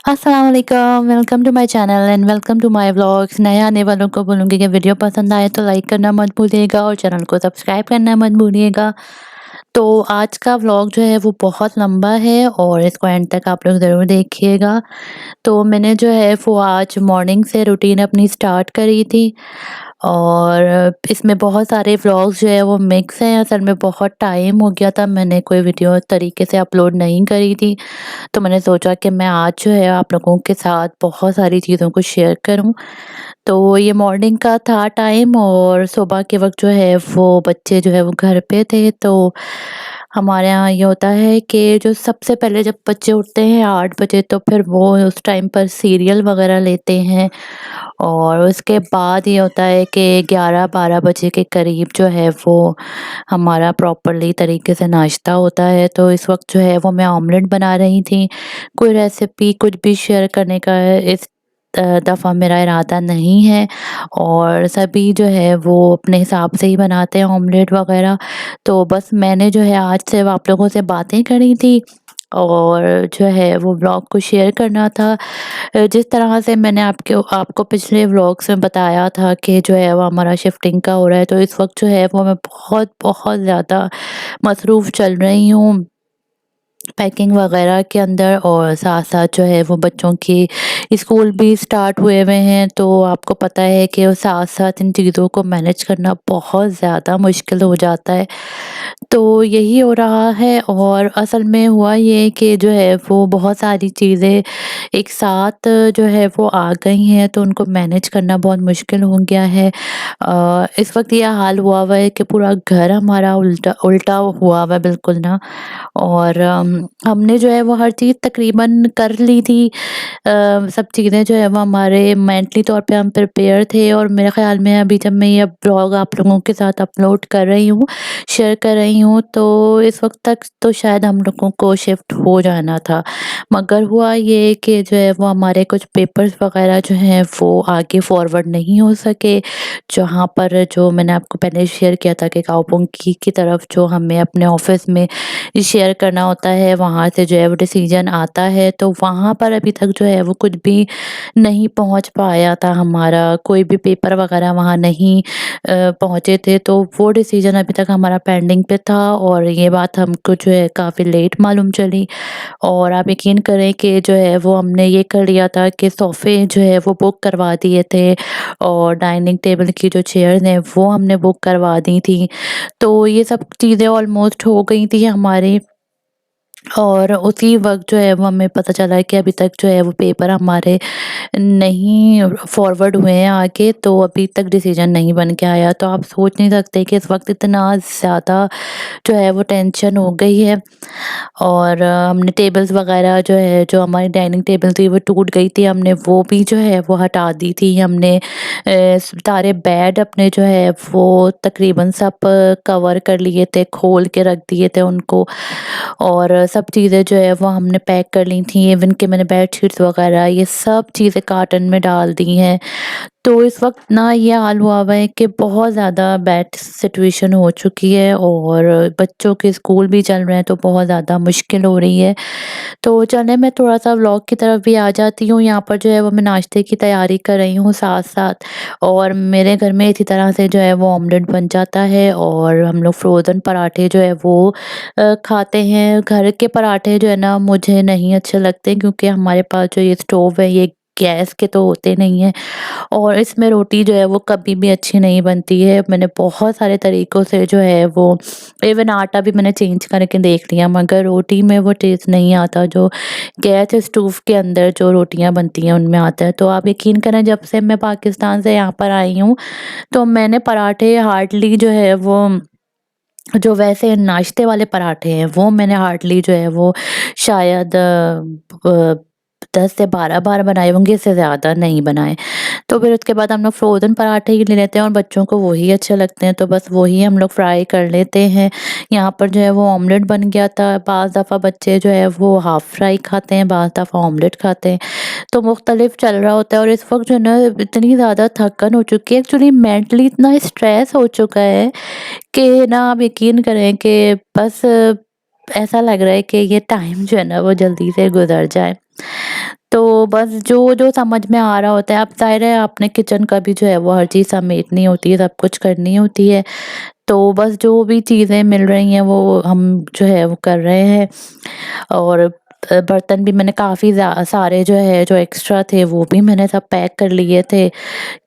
अस्सलाम वालेकुम, welcome to my channel and welcome to my vlogs. नए आने वालों को बोलूँगी कि वीडियो पसंद आए तो लाइक करना मत भूलिएगा और चैनल को सब्सक्राइब करना मत भूलिएगा। तो आज का व्लॉग जो है वो बहुत लंबा है और इसको एंड तक आप लोग ज़रूर देखिएगा। तो मैंने जो है वो आज मॉर्निंग से रूटीन अपनी स्टार्ट करी थी और इसमें बहुत सारे व्लॉग्स जो है वो मिक्स हैं। असल में बहुत टाइम हो गया था, मैंने कोई वीडियो तरीके से अपलोड नहीं करी थी। तो मैंने सोचा कि मैं आज जो है आप लोगों के साथ बहुत सारी चीज़ों को शेयर करूं। तो ये मॉर्निंग का था टाइम और सुबह के वक्त जो है वो बच्चे जो है वो घर पे थे। तो हमारे यहाँ ये होता है कि जो सबसे पहले जब बच्चे उठते हैं 8 बजे तो फिर वो उस टाइम पर सीरियल वगैरह लेते हैं और उसके बाद ये होता है कि 11-12 बजे के करीब जो है वो हमारा प्रॉपरली तरीके से नाश्ता होता है। तो इस वक्त जो है वो मैं ऑमलेट बना रही थी। कोई रेसिपी कुछ भी शेयर करने का इस दफ़ा मेरा इरादा नहीं है और सभी जो है वो अपने हिसाब से ही बनाते हैं ऑमलेट वगैरह। तो बस मैंने जो है आज सिर्फ आप लोगों से बातें करी थी और जो है वो व्लॉग को शेयर करना था। जिस तरह से मैंने आपको पिछले व्लॉग्स में बताया था कि जो है वो हमारा शिफ्टिंग का हो रहा है, तो इस वक्त जो है वो मैं बहुत बहुत ज़्यादा मसरूफ़ चल रही हूँ पैकिंग वगैरह के अंदर और साथ-साथ जो है वो बच्चों की स्कूल भी स्टार्ट हुए हुए हैं। तो आपको पता है कि साथ-साथ इन चीज़ों को मैनेज करना बहुत ज़्यादा मुश्किल हो जाता है। तो यही हो रहा है और असल में हुआ ये कि जो है वो बहुत सारी चीज़ें एक साथ जो है वो आ गई हैं, तो उनको मैनेज करना बहुत मुश्किल हो गया है। इस वक़्त ये हाल हुआ हुआ है कि पूरा घर हमारा उल्टा उल्टा हुआ हुआ है बिल्कुल ना। और हमने जो है वो हर चीज़ तकरीबन कर ली थी। सब चीज़ें जो है वो हमारे मेंटली तौर पे हम प्रिपेयर थे और मेरे ख़्याल में अभी जब मैं ये ब्लॉग आप लोगों के साथ अपलोड कर रही हूँ, शेयर कर रही हूँ, तो इस वक़्त तक तो शायद हम लोगों को शिफ्ट हो जाना था। मगर हुआ ये कि जो है वो हमारे कुछ पेपर्स वग़ैरह जो हैं वो आगे फॉरवर्ड नहीं हो सके। जहाँ पर जो मैंने आपको पहले शेयर किया था कि काओपोंग की तरफ जो हमें अपने ऑफ़िस में शेयर करना होता है, वहाँ से जो है वो डिसीजन आता है, तो वहाँ पर अभी तक जो है वो कुछ भी नहीं पहुँच पाया था हमारा, कोई भी पेपर वगैरह वहाँ नहीं पहुँचे थे, तो वो डिसीजन अभी तक हमारा पेंडिंग पे था और ये बात हमको जो है काफ़ी लेट मालूम चली। और आप यकीन करें कि जो है वो हमने ये कर लिया था कि सोफ़े जो है वो बुक करवा दिए थे और डाइनिंग टेबल की जो चेयर्स हैं वो हमने बुक करवा दी थी। तो ये सब चीज़ें ऑलमोस्ट हो गई थी हमारी और उसी वक़्त जो है वो हमें पता चला कि अभी तक जो है वो पेपर हमारे नहीं फॉरवर्ड हुए हैं आगे, तो अभी तक डिसीजन नहीं बन के आया। तो आप सोच नहीं सकते कि इस वक़्त इतना ज़्यादा जो है वो टेंशन हो गई है। और हमने टेबल्स वग़ैरह जो है, जो हमारी डाइनिंग टेबल थी वो टूट गई थी, हमने वो भी जो है वो हटा दी थी। हमने सारे बेड अपने जो है वो तकरीबन सब कवर कर लिए थे, खोल के रख दिए थे उनको और सब चीज़ें जो है वो हमने पैक कर ली थी। इवन कि मैंने बेडशीट्स वग़ैरह ये सब चीज़ें कार्टन में डाल दी हैं। तो इस वक़्त ना ये हाल हुआ हुआ है कि बहुत ज़्यादा बैड सिचुएशन हो चुकी है और बच्चों के स्कूल भी चल रहे हैं, तो बहुत ज़्यादा मुश्किल हो रही है। तो चलें मैं थोड़ा-सा व्लॉग की तरफ भी आ जाती हूँ। यहाँ पर जो है वो मैं नाश्ते की तैयारी कर रही हूँ साथ-साथ और मेरे घर में इसी तरह से जो है वो ऑमलेट बन जाता है और हम लोग फ्रोज़न पराठे जो है वो खाते हैं। घर के पराठे जो है ना मुझे नहीं अच्छे लगते क्योंकि हमारे पास जो ये स्टोव है ये गैस के तो होते नहीं हैं और इसमें रोटी जो है वो कभी भी अच्छी नहीं बनती है। मैंने बहुत सारे तरीकों से जो है वो इवन आटा भी मैंने चेंज करके देख लिया मगर रोटी में वो टेस्ट नहीं आता जो गैस स्टोव के अंदर जो रोटियां बनती हैं उनमें आता है। तो आप यकीन करें जब से मैं पाकिस्तान से यहाँ पर आई हूँ तो मैंने पराठे हार्डली जो है वो जो वैसे नाश्ते वाले पराठे हैं वो मैंने हार्डली जो है वो शायद 10 से 12 बार बनाए होंगे, इससे ज़्यादा नहीं बनाए। तो फिर उसके बाद हम लोग फ्रोज़न पराठे ही ले लेते हैं और बच्चों को वही अच्छे लगते हैं, तो बस वही हम लोग फ्राई कर लेते हैं। यहाँ पर जो है वो ऑमलेट बन गया था, बाज़ दफ़ा बच्चे जो है वो हाफ़ फ्राई खाते हैं, बाज़ दफ़ा ऑमलेट खाते हैं, तो मुख्तलिफ चल रहा होता है। और इस वक़्त जो है ना इतनी ज़्यादा थकन हो चुकी है, एक्चुअली मेंटली इतना स्ट्रेस हो चुका है कि ना आप यकीन करें कि बस ऐसा लग रहा है कि ये टाइम जो है ना वो जल्दी से गुज़र जाए। तो तो बस जो समझ में आ रहा होता है, अब ज़ाहिर है आपने किचन का भी जो है वो हर चीज़ समेटनी होती है, सब कुछ करनी होती है। तो बस जो भी चीज़ें मिल रही हैं वो हम जो है वो कर रहे हैं। और बर्तन भी मैंने काफ़ी सारे जो है जो एक्स्ट्रा थे वो भी मैंने सब पैक कर लिए थे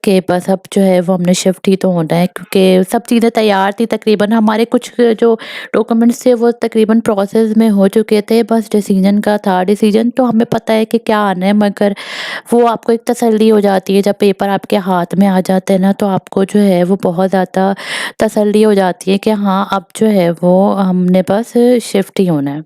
कि बस अब जो है वो हमने शिफ्ट ही तो होना है, क्योंकि सब चीज़ें तैयार थी तकरीबन। हमारे कुछ जो डॉक्यूमेंट्स थे वो तकरीबन प्रोसेस में हो चुके थे, बस डिसीजन का था। डिसीजन तो हमें पता है कि क्या आना है, मगर वो आपको एक तसल्ली हो जाती है जब पेपर आपके हाथ में आ जाते हैं ना, तो आपको जो है वो बहुत ज़्यादा तसल्ली हो जाती है कि हाँ अब जो है वो हमने बस शिफ्ट ही होना है।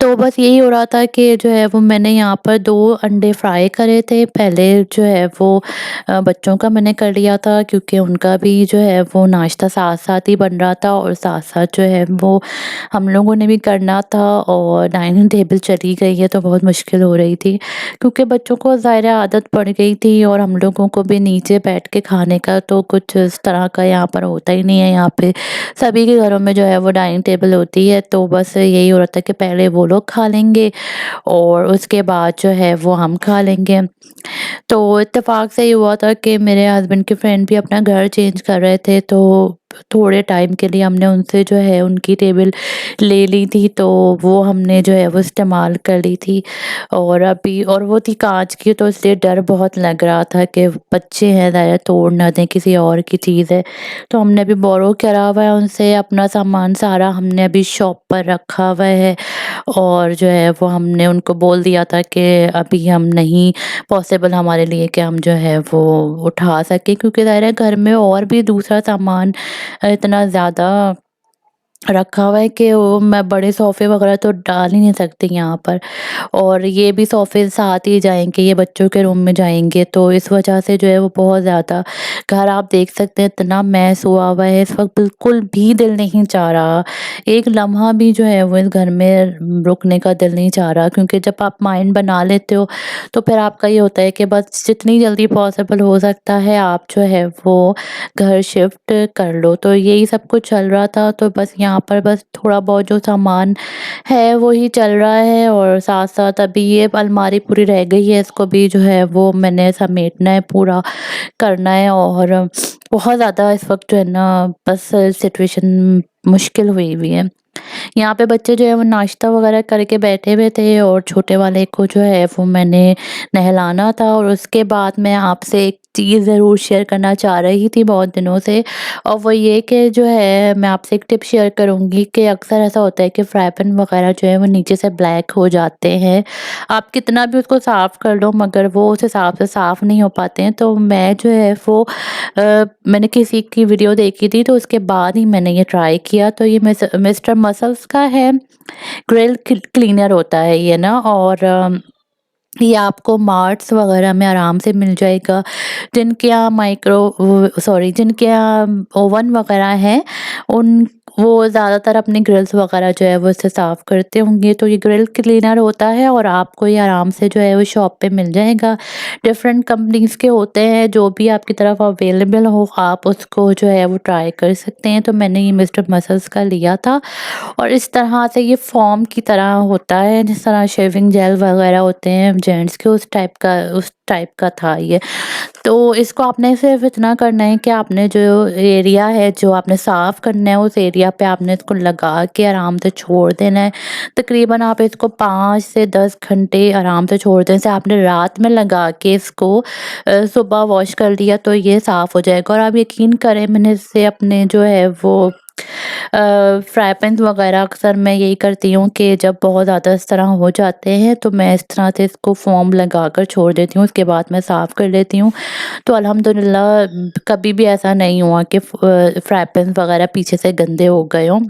तो बस यही हो रहा था कि जो है वो मैंने यहाँ पर 2 अंडे फ्राई करे थे। पहले जो है वो बच्चों का मैंने कर लिया था, क्योंकि उनका भी जो है वो नाश्ता साथ-साथ ही बन रहा था और साथ-साथ जो है वो हम लोगों ने भी करना था। और डाइनिंग टेबल चली गई है तो बहुत मुश्किल हो रही थी, क्योंकि बच्चों को ज़ाहिर है आदत पड़ गई थी और हम लोगों को भी नीचे बैठ के खाने का तो कुछ इस तरह का यहाँ पर होता ही नहीं है। यहाँ पे सभी के घरों में जो है वो डाइनिंग टेबल होती है, तो बस यही हो रहा था कि पहले वो लोग खा लेंगे और उसके बाद जो है वो हम खा लेंगे। तो इत्तेफ़ाक से ये हुआ था कि मेरे हस्बैंड के फ्रेंड भी अपना घर चेंज कर रहे थे, तो थोड़े टाइम के लिए हमने उनसे जो है उनकी टेबल ले ली थी, तो वो हमने जो है वो इस्तेमाल कर ली थी। और अभी और वो थी काँच की, तो इसलिए डर बहुत लग रहा था कि बच्चे हैं ज़रा तोड़ ना दें, किसी और की चीज़ है। तो हमने अभी बोरो करा हुआ है उनसे, अपना सामान सारा हमने अभी शॉप पर रखा हुआ है। और जो है वो हमने उनको बोल दिया था कि अभी हम नहीं पॉसिबल हमारे लिए कि हम जो है वो उठा सकें, क्योंकि ज़ाहिर है घर में और भी दूसरा सामान इतना ज़्यादा रखा हुआ है कि वो मैं बड़े सोफ़े वग़ैरह तो डाल ही नहीं सकती यहाँ पर। और ये भी सोफ़े साथ ही जाएँगे, ये बच्चों के रूम में जाएँगे, तो इस वजह से जो है वो बहुत ज़्यादा घर आप देख सकते हैं इतना मैस हुआ हुआ है, इस वक़्त बिल्कुल भी दिल नहीं चाह रहा। एक लम्हा भी जो है वो इस घर में रुकने का दिल नहीं चाह रहा, क्योंकि जब आप माइंड बना लेते हो तो फिर आपका ये होता है कि बस जितनी जल्दी पॉसिबल हो सकता है आप जो है वो घर शिफ्ट कर लो। तो यही सब कुछ चल रहा था, तो बस यहाँ पर बस थोड़ा बहुत जो सामान है वो ही चल रहा है, और साथ-साथ अभी ये अलमारी पूरी रह गई है, इसको भी जो है वो मैंने समेटना है, पूरा करना है। और बहुत ज़्यादा इस वक़्त जो है ना बस सिचुएशन मुश्किल हुई हुई है। यहाँ पे बच्चे जो है वो नाश्ता वगैरह करके बैठे हुए थे, और छोटे वाले को जो है वो मैंने नहलाना था। और उसके बाद मैं आपसे एक चीज़ ज़रूर शेयर करना चाह रही थी बहुत दिनों से, और वो ये कि जो है मैं आपसे एक टिप शेयर करूँगी कि अक्सर ऐसा होता है कि फ्राई पैन वगैरह जो है वो नीचे से ब्लैक हो जाते हैं। आप कितना भी उसको साफ़ कर लो मगर वो उस हिसाब से साफ़ नहीं हो पाते हैं। तो मैं जो है वो मैंने किसी की वीडियो देखी थी, तो उसके बाद ही मैंने ये ट्राई किया। तो ये मिस्टर मसल्स का है, ग्रिल क्लीनर होता है ये ना। और ये आपको मार्ट्स वगैरह में आराम से मिल जाएगा। जिनके यहाँ जिनके यहाँ ओवन वगैरह है, उन वो ज़्यादातर अपने ग्रिल्स वगैरह जो है वो इससे साफ़ करते होंगे। तो ये ग्रिल क्लीनर होता है और आपको ये आराम से जो है वो शॉप पे मिल जाएगा। डिफरेंट कंपनीज़ के होते हैं, जो भी आपकी तरफ अवेलेबल हो आप उसको जो है वो ट्राई कर सकते हैं। तो मैंने ये मिस्टर मसल्स का लिया था, और इस तरह से ये फ़ोम की तरह होता है, जिस तरह शेविंग जेल वगैरह होते हैं जेंट्स के, उस टाइप का था ये। तो इसको आपने सिर्फ़ इतना करना है कि आपने जो एरिया है, जो आपने साफ़ करना है, उस एरिया पे आपने इसको लगा के आराम से छोड़ देना है। तकरीबन आप इसको 5 से 10 घंटे आराम से छोड़ दें। जैसे आपने रात में लगा के इसको सुबह वॉश कर लिया तो ये साफ़ हो जाएगा। और आप यकीन करें, मैंने इससे अपने जो है वो फ्राई पैन्स वगैरह अक्सर मैं यही करती हूँ कि जब बहुत ज़्यादा इस तरह हो जाते हैं तो मैं इस तरह से इसको फ़ोम लगाकर छोड़ देती हूँ, उसके बाद मैं साफ़ कर लेती हूँ। तो अल्हम्दुलिल्लाह कभी भी ऐसा नहीं हुआ कि फ्राई पैन्स वगैरह पीछे से गंदे हो गए हों।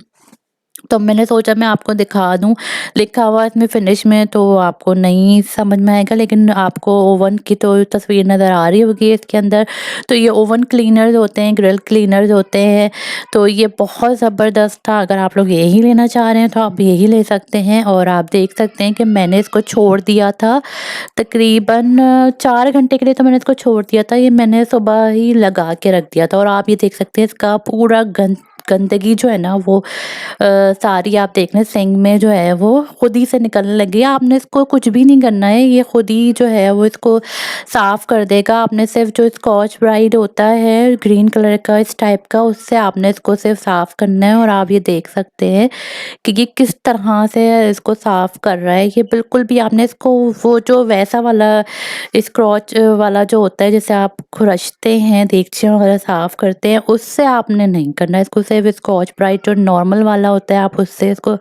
तो मैंने सोचा मैं आपको दिखा दूँ, लिखा हुआ है इसमें फिनिश में, तो आपको नहीं समझ में आएगा, लेकिन आपको ओवन की तो तस्वीर नज़र आ रही होगी इसके अंदर। तो ये ओवन क्लीनर्स होते हैं, ग्रिल क्लीनर्स होते हैं, तो ये बहुत ज़बरदस्त था। अगर आप लोग यही लेना चाह रहे हैं तो आप यही ले सकते हैं। और आप देख सकते हैं कि मैंने इसको छोड़ दिया था तकरीबन 4 घंटे के लिए, तो मैंने इसको छोड़ दिया था। ये मैंने सुबह ही लगा के रख दिया था, और आप ये देख सकते हैं इसका पूरा गंदगी जो है ना वो सारी आप देख लें सिंक में जो है वो खुद ही से निकलने लगी है। आपने इसको कुछ भी नहीं करना है, ये खुद ही जो है वो इसको साफ़ कर देगा। आपने सिर्फ़ जो स्कॉच ब्राइट होता है ग्रीन कलर का इस टाइप का, उससे आपने इसको सिर्फ़ साफ़ करना है और आप ये देख सकते हैं कि ये किस तरह से इसको साफ़ कर रहा है। ये बिल्कुल भी आपने इसको वो जो वैसा वाला स्क्रॉच वाला जो होता है जैसे आप खुरचते हैं, देगचियाँ वगैरह साफ़ करते हैं, उससे आपने नहीं करना है। इसको सिर्फ़ स्कॉच ब्राइट जो नॉर्मल वाला होता है आप उससे इसको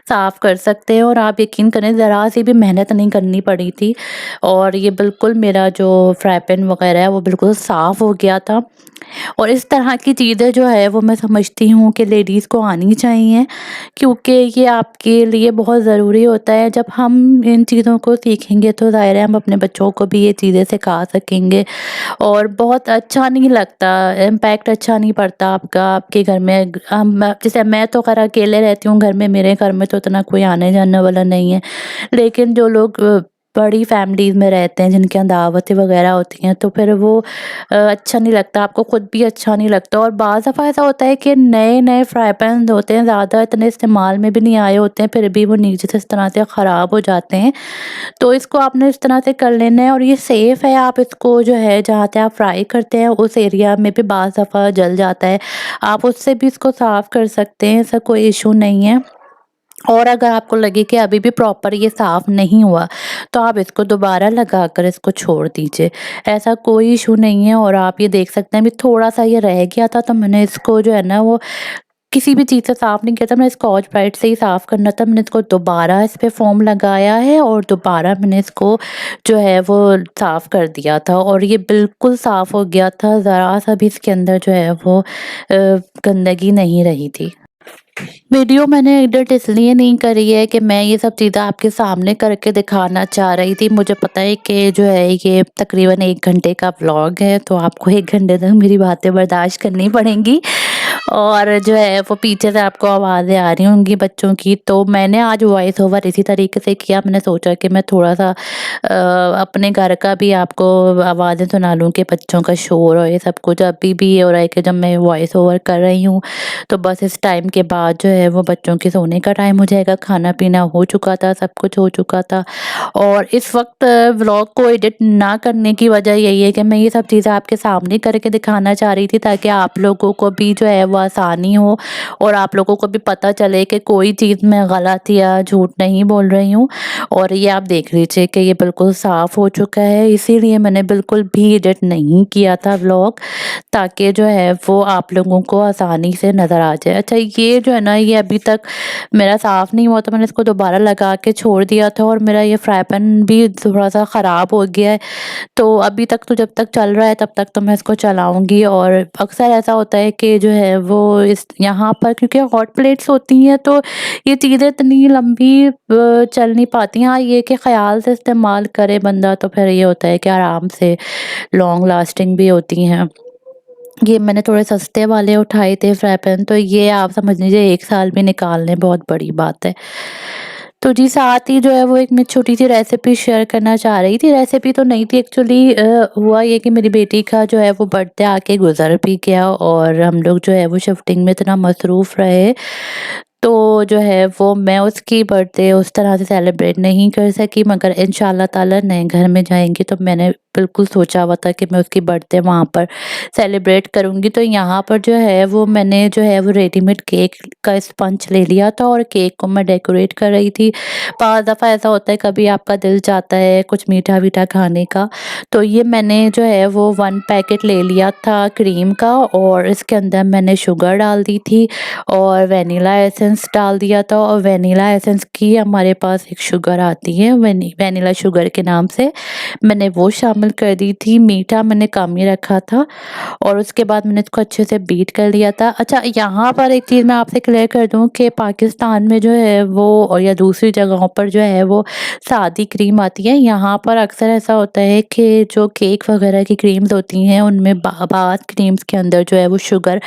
साफ़ कर सकते हैं और आप यकीन करें ज़रा-सी भी मेहनत नहीं करनी पड़ी थी और ये बिल्कुल मेरा जो फ्राई पैन वगैरह है वो बिल्कुल साफ़ हो गया था। और इस तरह की चीज़ें जो है वो मैं समझती हूँ कि लेडीज़ को आनी चाहिए, क्योंकि ये आपके लिए बहुत ज़रूरी होता है। जब हम इन चीज़ों को सीखेंगे तो ज़ाहिर है हम अपने बच्चों को भी ये चीज़ें सिखा सकेंगे और बहुत अच्छा नहीं लगता, इम्पैक्ट अच्छा नहीं पड़ता आपका आपके घर में। हम जैसे मैं तो खैर अकेले रहती हूँ घर में, मेरे घर में तो इतना कोई आने-जाने वाला नहीं है। लेकिन जो लोग बड़ी फैमिलीज़ में रहते हैं जिनके यहाँ दावतें वगैरह होती हैं तो फिर वो अच्छा नहीं लगता, आपको खुद भी अच्छा नहीं लगता। और बाज़ दफ़ा ऐसा होता है कि नए-नए फ्राई पैन होते हैं, ज़्यादा इतने इस्तेमाल में भी नहीं आए होते हैं, फिर भी वो नीचे से इस तरह से ख़राब हो जाते हैं। तो इसको आपने इस तरह से कर लेना है और ये सेफ़ है। आप इसको जो है जहाँ पे आप फ्राई करते हैं उस एरिया में भी बाज़ दफ़ा जल जाता है, आप उससे भी इसको साफ़ कर सकते हैं, ऐसा कोई इश्यू नहीं है। और अगर आपको लगे कि अभी भी प्रॉपर ये साफ़ नहीं हुआ, तो आप इसको दोबारा लगाकर इसको छोड़ दीजिए। ऐसा कोई इश्यू नहीं है और आप ये देख सकते हैं अभी थोड़ा-सा ये रह गया था तो मैंने इसको जो है ना वो किसी भी चीज़ से साफ़ नहीं किया था, मैंने स्कॉच ब्राइट से ही साफ़ करना था। मैंने इसको दोबारा इस पे फ़ोम लगाया है और दोबारा मैंने इसको जो है वो साफ़ कर दिया था और ये बिल्कुल साफ़ हो गया था, ज़रा-सा भी इसके अंदर जो है वो गंदगी नहीं रही थी। वीडियो मैंने एडिट इसलिए नहीं करी है कि मैं ये सब चीज़ें आपके सामने करके दिखाना चाह रही थी। मुझे पता है कि जो है ये तकरीबन 1 घंटे का व्लॉग है, तो आपको 1 घंटे तक मेरी बातें बर्दाश्त करनी पड़ेंगी और जो है वो पीछे से आपको आवाज़ें आ रही होंगी बच्चों की। तो मैंने आज वॉइस ओवर इसी तरीके से किया। मैंने सोचा कि मैं थोड़ा-सा अपने घर का भी आपको आवाज़ें सुना लूँ कि बच्चों का शोर और ये सब कुछ। अभी भी ये हो रहा है कि जब मैं वॉइस ओवर कर रही हूँ तो बस इस टाइम के बाद जो है वो बच्चों के सोने का टाइम हो जाएगा, खाना-पीना हो चुका था, सब कुछ हो चुका था। और इस वक़्त व्लॉग को एडिट ना करने की वजह यही है कि मैं ये सब चीज़ें आपके सामने करके दिखाना चाह रही थी ताकि आप लोगों को भी जो है वो आसानी हो और आप लोगों को भी पता चले कि कोई चीज़ मैं गलत या झूठ नहीं बोल रही हूँ। और ये आप देख लीजिए कि ये बिल्कुल साफ़ हो चुका है, इसीलिए मैंने बिल्कुल भी एडिट नहीं किया था व्लॉग, ताकि जो है वो आप लोगों को आसानी से नज़र आ जाए। अच्छा, ये जो है ना ये अभी तक मेरा साफ़ नहीं हुआ, तो मैंने इसको दोबारा लगा के छोड़ दिया था और मेरा ये फ्राई पैन भी थोड़ा-सा ख़राब हो गया है। तो अभी तक तो जब तक चल रहा है तब तक तो मैं इसको चलाऊँगी। और अक्सर ऐसा होता है कि जो है वो इस यहाँ पर क्योंकि हॉट प्लेट्स होती हैं तो ये चीज़ें इतनी लंबी चल नहीं पाती हैं। हाँ, ये कि ख़याल से इस्तेमाल करे बंदा तो फिर ये होता है कि आराम से लॉन्ग लास्टिंग भी होती हैं। ये मैंने थोड़े सस्ते वाले उठाए थे फ्राई पैन, तो ये आप समझ लीजिए 1 साल भी निकाल लें बहुत बड़ी बात है। तो जी, साथ ही जो है वो एक मैं छोटी-सी रेसिपी शेयर करना चाह रही थी। रेसिपी तो नहीं थी एक्चुअली, हुआ ये कि मेरी बेटी का जो है वो बर्थडे आके गुज़र भी गया और हम लोग जो है वो शिफ्टिंग में इतना मसरूफ़ रहे, तो जो है वो मैं उसकी बर्थडे उस तरह से सेलिब्रेट नहीं कर सकी। मगर इंशाअल्लाह ताला नए घर में जाएँगे तो मैंने बिल्कुल सोचा हुआ था कि मैं उसकी बर्थडे वहाँ पर सेलिब्रेट करूँगी। तो यहाँ पर जो है वो मैंने जो है वो रेडीमेड केक का स्पंज ले लिया था और केक को मैं डेकोरेट कर रही थी। बाज़ दफ़ा ऐसा होता है कभी आपका दिल चाहता है कुछ मीठा-वीठा खाने का, तो ये मैंने जो है वो 1 पैकेट ले लिया था क्रीम का और इसके अंदर मैंने शुगर डाल दी थी और वैनिला एसेंस डाल दिया था। और वैनिला एसेंस की हमारे पास एक शुगर आती है वैनिला शुगर के नाम से, मैंने वो शामिल कर दी थी। मीठा मैंने कम ही रखा था और उसके बाद मैंने इसको अच्छे से बीट कर लिया था। अच्छा, यहाँ पर एक चीज़ मैं आपसे क्लियर कर दूँ कि पाकिस्तान में जो है वो और या दूसरी जगहों पर जो है वो सादी क्रीम आती है। यहाँ पर अक्सर ऐसा होता है कि जो केक वगैरह की क्रीम्स होती हैं उनमें बाद क्रीम्स के अंदर जो है वो शुगर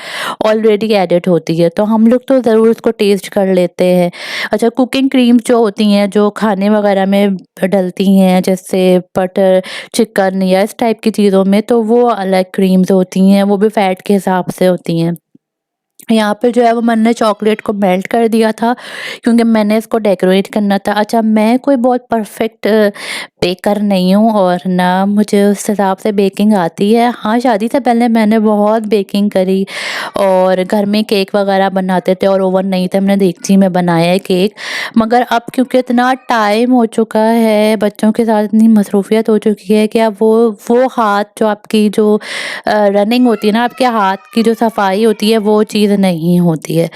ऑलरेडी एडेड होती है, तो हम लोग तो ज़रूर उसको टेस्ट कर लेते हैं। अच्छा, कुकिंग क्रीम्स जो होती हैं जो खाने वगैरह में डलती हैं जैसे बटर चिकन या इस टाइप की चीज़ों में, तो वो अलग क्रीम्स होती हैं, वो भी फैट के हिसाब से होती हैं। यहाँ पे जो है वो मैंने चॉकलेट को मेल्ट कर दिया था क्योंकि मैंने इसको डेकोरेट करना था। अच्छा, मैं कोई बहुत परफेक्ट बेकर नहीं हूँ और ना मुझे उस हिसाब से बेकिंग आती है। हाँ, शादी से पहले मैंने बहुत बेकिंग करी और घर में केक वगैरह बनाते थे और ओवन नहीं था, मैंने देगची में बनाया है केक। मगर अब क्योंकि इतना टाइम हो चुका है, बच्चों के साथ इतनी मसरूफ़ियत हो चुकी है कि अब वो हाथ जो आपकी जो रनिंग होती है ना, आपके हाथ की जो सफाई होती है वो चीज़ नहीं होती है।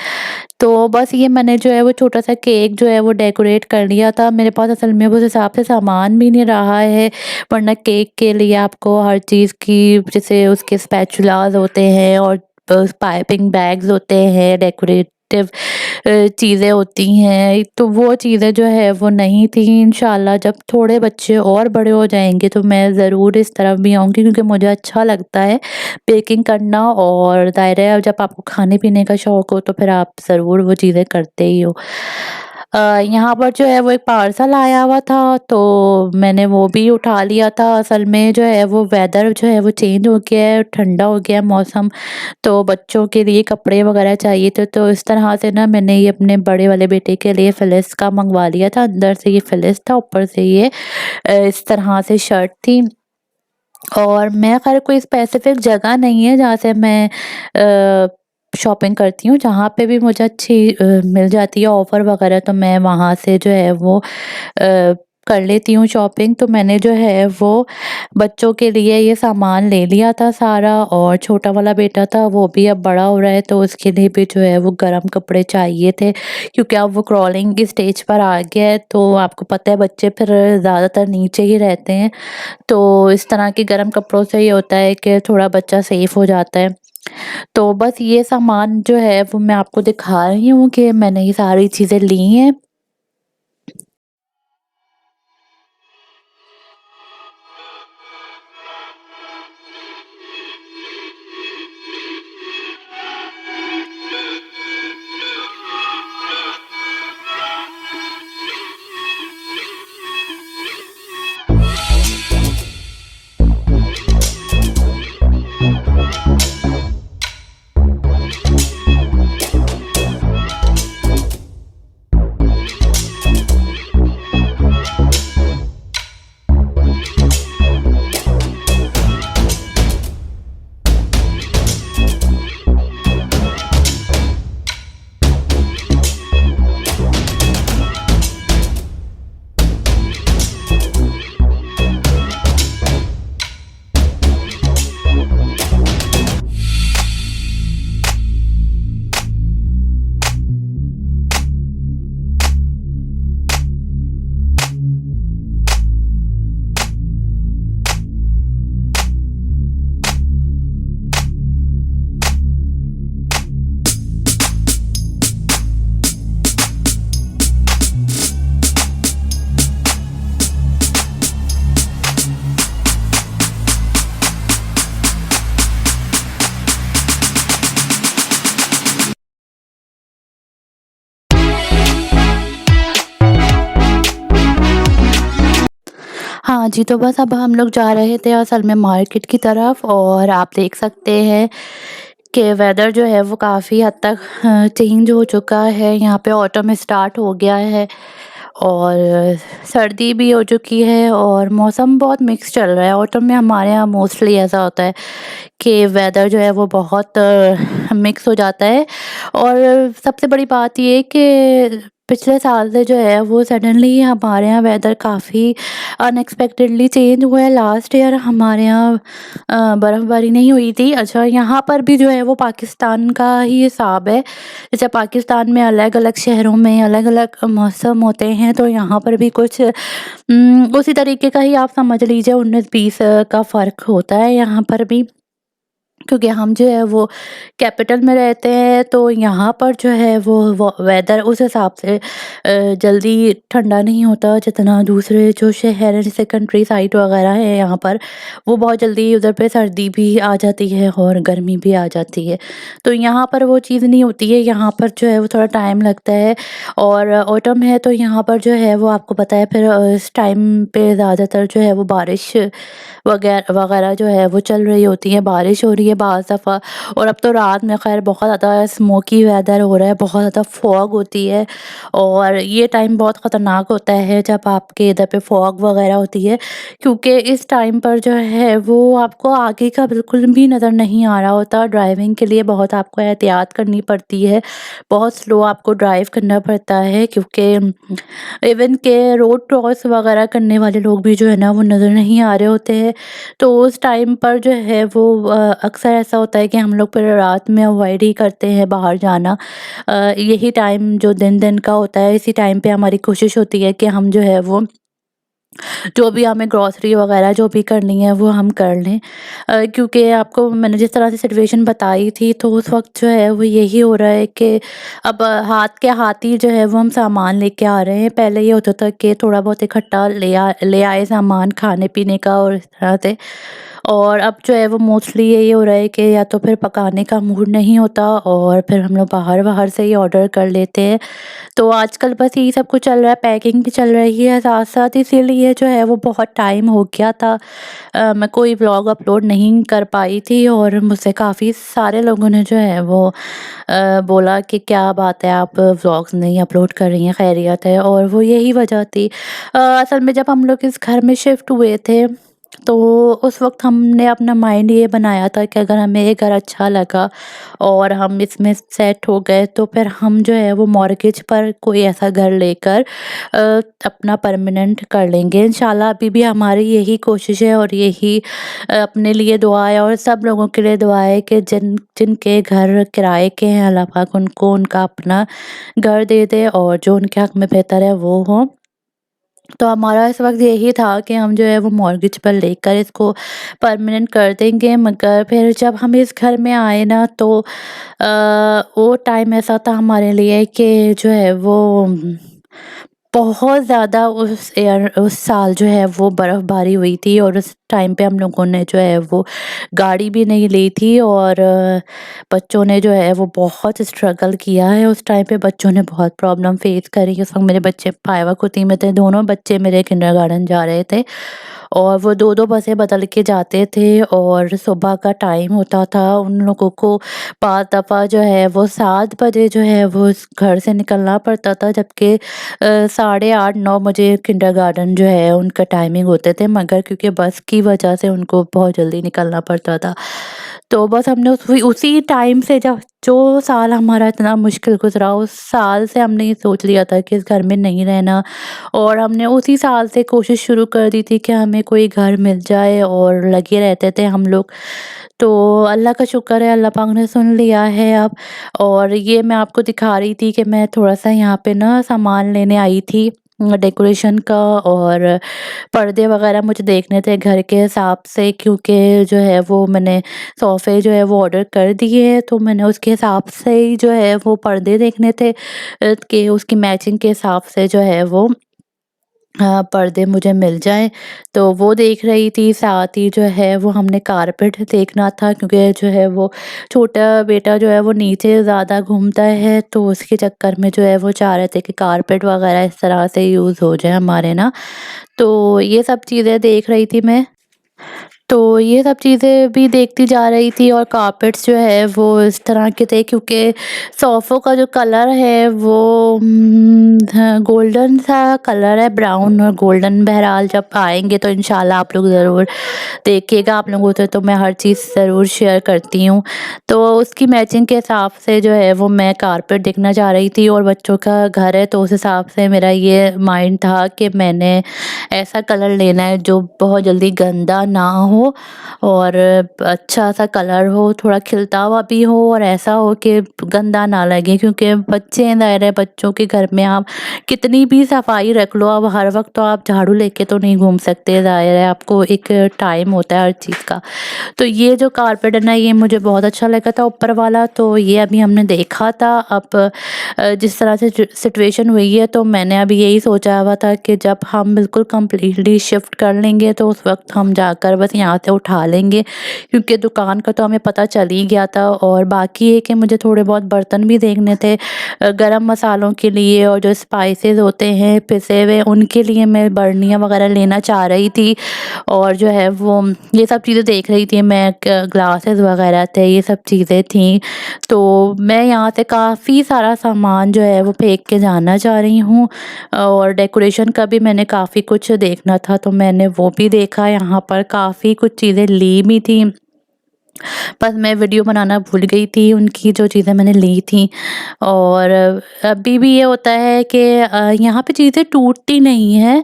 तो बस ये मैंने जो है वो छोटा-सा केक जो है वो डेकोरेट कर लिया था। मेरे पास असल में उस हिसाब से सामान भी नहीं रहा है, वरना केक के लिए आपको हर चीज़ की जैसे उसके स्पैचुलास होते हैं और पाइपिंग बैग्स होते हैं, डेकोरेटिव चीज़ें होती हैं, तो वो चीज़ें जो है वो नहीं थी। इंशाल्लाह जब थोड़े बच्चे और बड़े हो जाएँगे तो मैं ज़रूर इस तरफ भी आऊँगी क्योंकि मुझे अच्छा लगता है बेकिंग करना और ज़ाहिर है जब आपको खाने-पीने का शौक हो तो फिर आप ज़रूर वो चीज़ें करते ही हो। यहाँ पर जो है वो एक पार्सल आया हुआ था तो मैंने वो भी उठा लिया था। असल में जो है वो वेदर जो है वो चेंज हो गया है, ठंडा हो गया है मौसम, तो बच्चों के लिए कपड़े वगैरह चाहिए थे, तो इस तरह से ना मैंने ये अपने बड़े वाले बेटे के लिए फिलिस का मंगवा लिया था। अंदर से ये फिलिस था, ऊपर से ये इस तरह से शर्ट थी। और मैं ख़ैर कोई स्पेसिफ़िक जगह नहीं है जहाँ से मैं शॉपिंग करती हूँ, जहाँ पे भी मुझे अच्छी मिल जाती है ऑफ़र वग़ैरह तो मैं वहाँ से जो है वो कर लेती हूँ शॉपिंग। तो मैंने जो है वो बच्चों के लिए ये सामान ले लिया था सारा और छोटा वाला बेटा था वो भी अब बड़ा हो रहा है तो उसके लिए भी जो है वो गर्म कपड़े चाहिए थे क्योंकि अब वो क्राउलिंग की स्टेज पर आ गया है, तो आपको पता है बच्चे फिर ज़्यादातर नीचे ही रहते हैं। तो इस तरह के गर्म कपड़ों से ये होता है कि थोड़ा बच्चा सेफ हो जाता है। तो बस ये सामान जो है वो मैं आपको दिखा रही हूँ कि मैंने ये सारी चीज़ें ली हैं। हाँ जी, तो बस अब हम लोग जा रहे थे असल में मार्केट की तरफ और आप देख सकते हैं कि वेदर जो है वो काफ़ी हद तक चेंज हो चुका है। यहाँ पे ऑटम स्टार्ट हो गया है और सर्दी भी हो चुकी है और मौसम बहुत मिक्स चल रहा है। ऑटम में हमारे यहाँ मोस्टली ऐसा होता है कि वेदर जो है वो बहुत मिक्स हो जाता है और सबसे बड़ी बात ये है कि पिछले साल से जो है वो सडनली हमारे यहाँ वेदर काफ़ी अनएक्सपेक्टेडली चेंज हुआ है। लास्ट ईयर हमारे यहाँ बर्फ़बारी नहीं हुई थी। अच्छा, यहाँ पर भी जो है वो पाकिस्तान का ही हिसाब है। जैसे पाकिस्तान में अलग-अलग शहरों में अलग-अलग मौसम होते हैं, तो यहाँ पर भी कुछ उसी तरीके का ही आप समझ लीजिए 19-20 का फ़र्क होता है यहाँ पर भी। क्योंकि हम जो है वो कैपिटल में रहते हैं तो यहाँ पर जो है वो वेदर उस हिसाब से जल्दी ठंडा नहीं होता जितना दूसरे जो शहर हैं जैसे कंट्री साइड वगैरह है यहाँ पर वो बहुत जल्दी उधर पे सर्दी भी आ जाती है और गर्मी भी आ जाती है। तो यहाँ पर वो चीज़ नहीं होती है, यहाँ पर जो है वो थोड़ा टाइम लगता है और ऑटम है तो यहाँ पर जो है वो आपको पता है फिर इस टाइम पे ज़्यादातर जो है वो बारिश वगैरह वगैरह जो है वो चल रही होती है, बारिश हो रही है, बाज़ दफ़ा। और अब तो रात में ख़ैर बहुत ज़्यादा स्मोकी वेदर हो रहा है, बहुत ज़्यादा फॉग होती है और ये टाइम बहुत ख़तरनाक होता है जब आपके इधर पे फॉग वग़ैरह होती है, क्योंकि इस टाइम पर जो है वो आपको आगे का बिल्कुल भी नज़र नहीं आ रहा होता। ड्राइविंग के लिए बहुत आपको एहतियात करनी पड़ती है, बहुत स्लो आपको ड्राइव करना पड़ता है, क्योंकि इवन के रोड क्रॉस वगैरह करने वाले लोग भी जो है ना वो नज़र नहीं आ रहे होते हैं। तो उस टाइम पर जो है वो अक्सर ऐसा होता है कि हम लोग फिर रात में अवॉइड ही करते हैं बाहर जाना। यही टाइम जो दिन-दिन का होता है, इसी टाइम पे हमारी कोशिश होती है कि हम जो है वो जो भी हमें ग्रॉसरी वगैरह जो भी करनी है वो हम कर लें। क्योंकि आपको मैंने जिस तरह से सिचुएशन बताई थी तो उस वक़्त जो है वो यही हो रहा है कि अब हाथ के हाथ ही जो है वो हम सामान लेके आ रहे हैं। पहले ये होता था कि थोड़ा बहुत इकट्ठा ले आए सामान खाने-पीने का और इस तरह से। और अब जो है वो मोस्टली यही हो रहा है कि या तो फिर पकाने का मूड नहीं होता और फिर हम लोग बाहर-वाहर से ही ऑर्डर कर लेते हैं। तो आजकल बस यही सब कुछ चल रहा है, पैकिंग भी चल रही है साथ-साथ, इसीलिए जो है वो बहुत टाइम हो गया था। मैं कोई व्लॉग अपलोड नहीं कर पाई थी और मुझसे काफ़ी सारे लोगों ने जो है वो बोला कि क्या बात है, आप व्लॉग्स नहीं अपलोड कर रही हैं, खैरियत है? और वो यही वजह थी। असल में जब हम लोग इस घर में शिफ्ट हुए थे तो उस वक़्त हमने अपना माइंड ये बनाया था कि अगर हमें ये घर अच्छा लगा और हम इसमें सेट हो गए तो फिर हम जो है वो मॉर्गेज पर कोई ऐसा घर लेकर अपना परमानेंट कर लेंगे इंशाल्लाह। अभी भी हमारी यही कोशिश है और यही अपने लिए दुआ है और सब लोगों के लिए दुआ है कि जिनके घर किराए के हैं, अल्लाह पाक उनको उनका अपना घर दे दे और जो उनके हक़ में बेहतर है वो हो। तो हमारा इस वक़्त यही था कि हम जो है वो मॉर्गेज पर लेकर इसको परमानेंट कर देंगे, मगर फिर जब हम इस घर में आए ना तो वो टाइम ऐसा था हमारे लिए कि जो है वो बहुत ज़्यादा उस साल जो है वो बर्फ़बारी हुई थी और उस टाइम पे हम लोगों ने जो है वो गाड़ी भी नहीं ली थी और बच्चों ने जो है वो बहुत स्ट्रगल किया है। उस टाइम पे बच्चों ने बहुत प्रॉब्लम फेस करी। उस वक़्त मेरे बच्चे पायवा कुती में थे, दोनों बच्चे मेरे किंडरगार्टन जा रहे थे और वो 2-2 बसें बदल के जाते थे और सुबह का टाइम होता था। उन लोगों को बाद दफ़ा जो है वो 7 बजे जो है वो इस घर से निकलना पड़ता था, जबकि साढ़े 8-9 बजे किंडरगार्टन जो है उनका टाइमिंग होते थे, मगर क्योंकि बस की वजह से उनको बहुत जल्दी निकलना पड़ता था। तो बस हमने उसी टाइम से जब जो साल हमारा इतना मुश्किल गुज़रा, उस साल से हमने ये सोच लिया था कि इस घर में नहीं रहना और हमने उसी साल से कोशिश शुरू कर दी थी कि हमें कोई घर मिल जाए और लगे रहते थे हम लोग। तो अल्लाह का शुक्र है, अल्लाह पाक ने सुन लिया है अब। और ये मैं आपको दिखा रही थी कि मैं थोड़ा-सा यहाँ पे ना सामान लेने आई थी डेकोरेशन का और पर्दे वगैरह मुझे देखने थे घर के हिसाब से, क्योंकि जो है वो मैंने सोफ़े जो है वो ऑर्डर कर दिए हैं, तो मैंने उसके हिसाब से ही जो है वो पर्दे देखने थे कि उसकी मैचिंग के हिसाब से जो है वो पर्दे मुझे मिल जाएँ, तो वो देख रही थी। साथ ही जो है वो हमने कारपेट देखना था, क्योंकि जो है वो छोटा बेटा जो है वो नीचे ज़्यादा घूमता है, तो उसके चक्कर में जो है वो चाह रहे थे कि कारपेट वगैरह इस तरह से यूज़ हो जाए हमारे ना। तो ये सब चीज़ें देख रही थी मैं। तो ये सब चीज़ें भी देखती जा रही थी और कारपेट्स जो है वो इस तरह के थे, क्योंकि सोफ़ों का जो कलर है वो हाँ, गोल्डन सा कलर है, ब्राउन और गोल्डन। बहरहाल जब आएँगे तो इंशाल्लाह आप लोग ज़रूर देखिएगा। आप लोगों से तो मैं हर चीज़ ज़रूर शेयर करती हूँ। तो उसकी मैचिंग के हिसाब से जो है वो मैं कारपेट देखना चाह रही थी और बच्चों का घर है तो उस हिसाब से मेरा ये माइंड था कि मैंने ऐसा कलर लेना है जो बहुत जल्दी गंदा ना हो और अच्छा सा कलर हो, थोड़ा खिलता हुआ भी हो और ऐसा हो कि गंदा ना लगे, क्योंकि बच्चे हैं, ज़ाहिर है बच्चों के घर में आप कितनी भी सफाई रख लो, अब हर वक्त तो आप झाड़ू लेके तो नहीं घूम सकते, ज़ाहिर है आपको एक टाइम होता है हर चीज़ का। तो ये जो कारपेट है ना, ये मुझे बहुत अच्छा लगा था ऊपर वाला, तो ये अभी हमने देखा था। अब जिस तरह से सिचुएशन हुई है तो मैंने अभी यही सोचा हुआ था कि जब हम बिल्कुल कंप्लीटली शिफ्ट कर लेंगे तो उस वक्त हम जाकर बस यहाँ यहाँ से उठा लेंगे, क्योंकि दुकान का तो हमें पता चल ही गया था। और बाकी है कि मुझे थोड़े बहुत बर्तन भी देखने थे गरम मसालों के लिए, और जो स्पाइसेस होते हैं पिसे हुए उनके लिए मैं बर्नियाँ वगैरह लेना चाह रही थी। और जो है वो ये सब चीज़ें देख रही थी मैं, ग्लासेस वगैरह थे, ये सब चीज़ें थी। तो मैं यहाँ से काफ़ी सारा सामान जो है वो फेंक के जाना चाह रही हूँ। और डेकोरेशन का भी मैंने काफ़ी कुछ देखना था, तो मैंने वो भी देखा। यहाँ पर काफ़ी कुछ चीज़ें ली भी थी, बस मैं वीडियो बनाना भूल गई थी उनकी जो चीज़ें मैंने ली थी। और अभी भी ये होता है कि यहाँ पे चीज़ें टूटती नहीं हैं,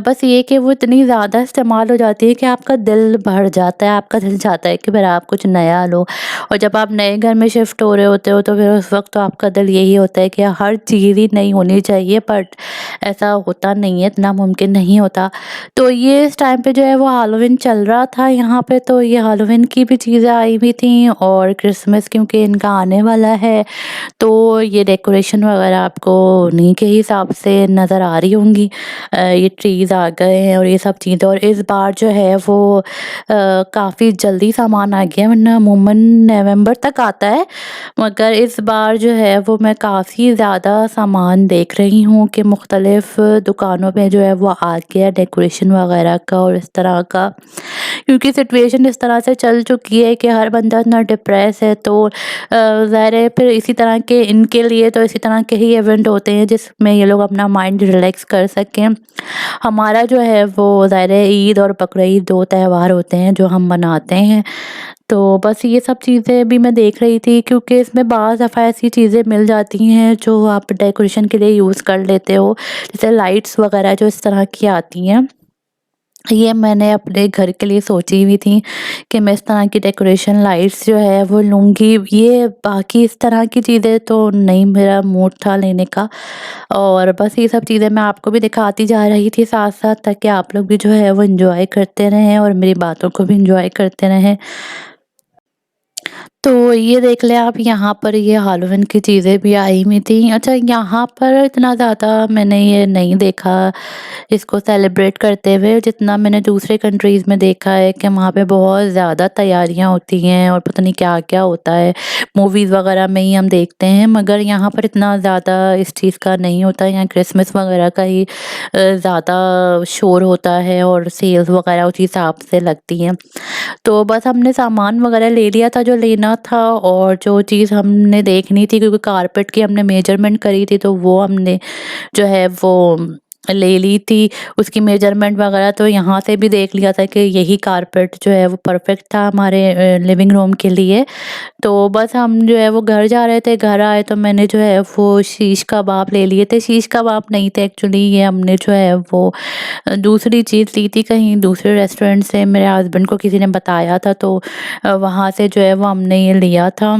बस ये कि वो इतनी ज़्यादा इस्तेमाल हो जाती है कि आपका दिल भर जाता है, आपका दिल चाहता है कि फिर आप कुछ नया लो। और जब आप नए घर में शिफ्ट हो रहे होते हो तो फिर उस वक्त तो आपका दिल यही होता है कि हर चीज़ ही नई होनी चाहिए, बट ऐसा होता नहीं है, इतना मुमकिन नहीं होता। तो ये इस टाइम पे जो है वो हैलोवीन चल रहा था यहाँ पे, तो ये हैलोवीन की भी चीज़ें आई हुई थी, और क्रिसमस क्योंकि इनका आने वाला है, तो ये डेकोरेशन वगैरह आपको उन्हीं के हिसाब से नज़र आ रही होंगी। ये ट्रीज़ आ गए हैं और ये सब चीज़ें। और इस बार जो है वो काफ़ी जल्दी सामान आ गया, वरना अमूमन नवंबर तक आता है, मगर इस बार जो है वो मैं काफ़ी ज़्यादा सामान देख रही हूँ कि मुख्तलिफ़ दुकानों पे जो है वो आ गया डेकोरेशन वगैरह का और इस तरह का। क्योंकि सिचुएशन इस तरह से चल चुकी है कि हर बंदा इतना डिप्रेस है, तो ज़ाहिर है फिर इसी तरह के इनके लिए तो इसी तरह के ही इवेंट होते हैं जिसमें ये लोग अपना माइंड रिलैक्स कर सकें। हमारा जो है वो ज़ाहिर है ईद और बकरीद 2 त्योहार होते हैं जो हम मनाते हैं। तो बस ये सब चीज़ें भी मैं देख रही थी, क्योंकि इसमें बाज़ दफ़ा ऐसी चीज़ें मिल जाती हैं जो आप डेकोरेशन के लिए यूज़ कर लेते हो, जैसे लाइट्स वगैरह जो इस तरह की आती हैं। ये मैंने अपने घर के लिए सोची हुई थी कि मैं इस तरह की डेकोरेशन लाइट्स जो है वो लूँगी। ये बाकी इस तरह की चीज़ें तो नहीं, मेरा मूड था लेने का। और बस ये सब चीज़ें मैं आपको भी दिखाती जा रही थी साथ-साथ, ताकि आप लोग भी जो है वो एन्जॉय करते रहें और मेरी बातों को भी एन्जॉय करते रहें। तो ये देख लें आप, यहाँ पर ये हैलोवीन की चीज़ें भी आई हुई थी। अच्छा, यहाँ पर इतना ज़्यादा मैंने ये नहीं देखा इसको सेलिब्रेट करते हुए, जितना मैंने दूसरे कंट्रीज़ में देखा है कि वहाँ पे बहुत ज़्यादा तैयारियाँ होती हैं और पता नहीं क्या-क्या होता है। मूवीज़ वगैरह में ही हम देखते हैं, मगर यहाँ पर इतना ज़्यादा इस चीज़ का नहीं होता। यहाँ क्रिसमस वगैरह का ही ज़्यादा शोर होता है और सेल्स वगैरह उसी हिसाब से लगती हैं। तो बस हमने सामान वगैरह ले लिया था जो लेना था, और जो चीज़ हमने देखनी थी, क्योंकि कारपेट की हमने मेजरमेंट करी थी, तो वो हमने जो है वो ले ली थी। उसकी मेजरमेंट वगैरह तो यहाँ से भी देख लिया था कि यही कारपेट जो है वो परफेक्ट था हमारे लिविंग रूम के लिए। तो बस हम जो है वो घर जा रहे थे, घर आए तो मैंने जो है वो शीश कबाब ले लिए थे। शीश कबाब नहीं थे एक्चुअली, ये हमने जो है वो दूसरी चीज़ ली थी कहीं दूसरे रेस्टोरेंट से, मेरे हस्बैंड को किसी ने बताया था, तो वहाँ से जो है वो हमने ये लिया था।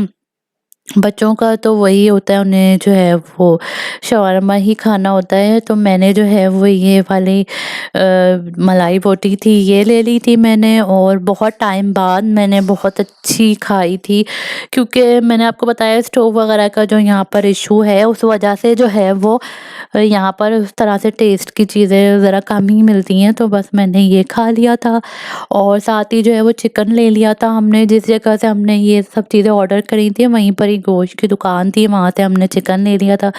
बच्चों का तो वही होता है, उन्हें जो है वो शवारमा ही खाना होता है, तो मैंने जो है वो ये वाली मलाई बोटी थी ये ले ली थी मैंने, और बहुत टाइम बाद मैंने बहुत अच्छी खाई थी, क्योंकि मैंने आपको बताया स्टोव वगैरह का जो यहाँ पर इशू है, उस वजह से जो है वो यहाँ पर उस तरह से टेस्ट की चीज़ें ज़रा कम ही मिलती हैं, तो बस मैंने ये खा लिया था। और साथ ही जो है वो चिकन ले लिया था हमने, जिस जगह से हमने ये सब चीज़ें ऑर्डर करी थी वहीं पर ही गोश्त की दुकान थी, वहाँ से हमने चिकन ले लिया था।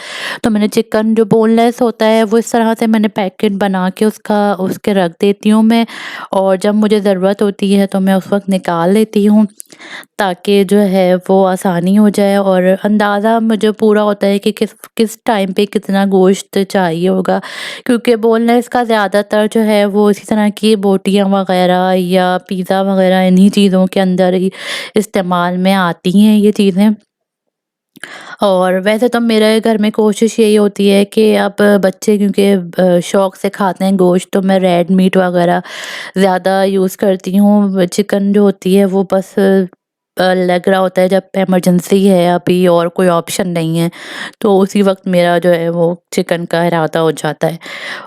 तो मैंने चिकन जो बोनलेस होता है वो इस तरह से मैंने पैकेट बना के उसके रख देती हूँ मैं, और जब मुझे ज़रूरत होती है तो मैं उस वक़्त निकाल लेती हूँ, ताकि जो है वो आसानी हो जाए, और अंदाज़ा मुझे पूरा होता है कि किस किस टाइम पे कितना गोश्त चाहिए होगा। क्योंकि बोनलेस का ज़्यादातर जो है वो इसी तरह की बोटियाँ वग़ैरह या पिज़्ज़ा वग़ैरह इन्हीं चीज़ों के अंदर ही इस्तेमाल में आती हैं ये चीज़ें। और वैसे तो मेरे घर में कोशिश यही होती है कि अब बच्चे क्योंकि शौक से खाते हैं गोश्त, तो मैं रेड मीट वग़ैरह ज़्यादा यूज़ करती हूँ। चिकन जो होती है वो बस लग रहा होता है जब इमरजेंसी है अभी और कोई ऑप्शन नहीं है, तो उसी वक़्त मेरा जो है वो चिकन का इरादा हो जाता है।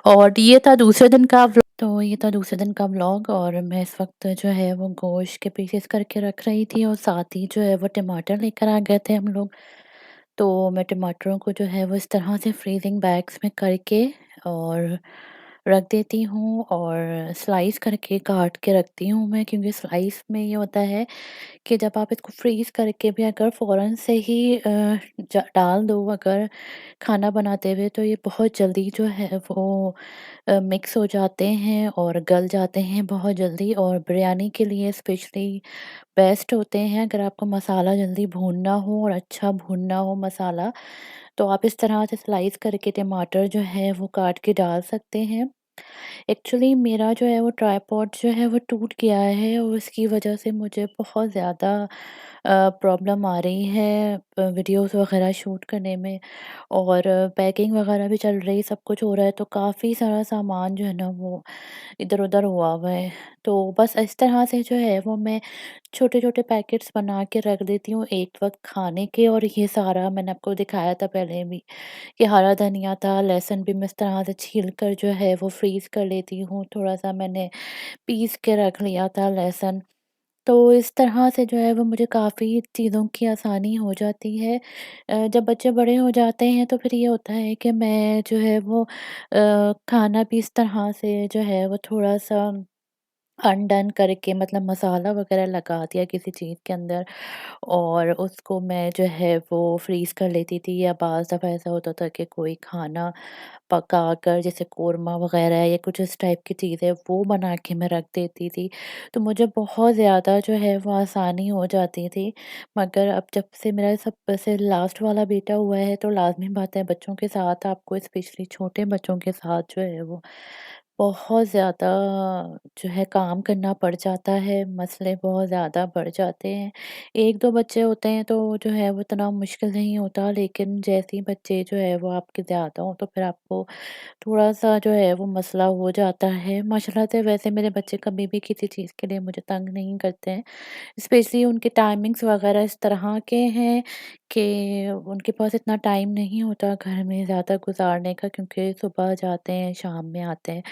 और ये था दूसरे दिन का व्लॉग, तो ये था दूसरे दिन का व्लॉग, और मैं इस वक़्त जो है वो गोश्त के पीसेस करके रख रही थी, और साथ ही जो है वो टमाटर लेकर आ गए थे हम लोग। तो मैं टमाटरों को जो है वो इस तरह से फ्रीज़िंग बैग्स में करके और रख देती हूँ और स्लाइस करके काट के रखती हूँ मैं, क्योंकि स्लाइस में ये होता है कि जब आप इसको फ्रीज़ करके भी अगर फ़ौरन से ही डाल दो अगर खाना बनाते हुए, तो ये बहुत जल्दी जो है वो मिक्स हो जाते हैं और गल जाते हैं बहुत जल्दी, और बिरयानी के लिए स्पेशली बेस्ट होते हैं। अगर आपको मसाला जल्दी भूनना हो और अच्छा भूनना हो मसाला, तो आप इस तरह से स्लाइस करके टमाटर जो है वो काट के डाल सकते हैं। एक्चुअली मेरा जो है वो ट्राइपॉड जो है वो टूट गया है, और उसकी वजह से मुझे बहुत ज़्यादा प्रॉब्लम आ रही है वीडियोस वगैरह शूट करने में, और पैकिंग वगैरह भी चल रही, सब कुछ हो रहा है, तो काफ़ी सारा सामान जो है ना वो इधर-उधर हुआ हुआ है। तो बस इस तरह से जो है वो मैं छोटे-छोटे पैकेट्स बना के रख देती हूँ एक वक़्त खाने के, और ये सारा मैंने आपको दिखाया था पहले भी कि हरा धनिया था, लहसुन भी मैं इस तरह से छील कर जो है वो फ्रीज़ कर लेती हूँ। थोड़ा-सा मैंने पीस के रख लिया था लहसुन। तो इस तरह से जो है वो मुझे काफ़ी चीज़ों की आसानी हो जाती है। जब बच्चे बड़े हो जाते हैं तो फिर ये होता है कि मैं जो है वो खाना भी इस तरह से जो है वो थोड़ा-सा अनडन करके, मतलब मसाला वगैरह लगा दिया किसी चीज़ के अंदर, और उसको मैं जो है वो फ्रीज़ कर लेती थी, या बाज़ दफ़ा ऐसा होता था कि कोई खाना पकाकर जैसे कोरमा वगैरह या कुछ इस टाइप की चीज़ें वो बना के मैं रख देती थी। तो मुझे बहुत ज़्यादा जो है वो आसानी हो जाती थी। मगर अब जब से मेरा सब से लास्ट वाला बेटा हुआ है, तो लाज़मी बात है बच्चों के साथ आपको, स्पेशली छोटे बच्चों के साथ जो है वो बहुत ज़्यादा जो है काम करना पड़ जाता है, मसले बहुत ज़्यादा बढ़ जाते हैं। 1-2 बच्चे होते हैं तो जो है वो इतना मुश्किल नहीं होता, लेकिन जैसे ही बच्चे जो है वो आपके ज़्यादा हों, तो फिर आपको थोड़ा-सा जो है वो मसला हो जाता है। माशाल्लाह से वैसे मेरे बच्चे कभी भी किसी चीज़ के लिए मुझे तंग नहीं करते हैं। स्पेशली उनके टाइमिंग्स वगैरह इस तरह के हैं कि उनके पास इतना टाइम नहीं होता घर में ज़्यादा गुज़ारने का, क्योंकि सुबह जाते हैं, शाम में आते हैं।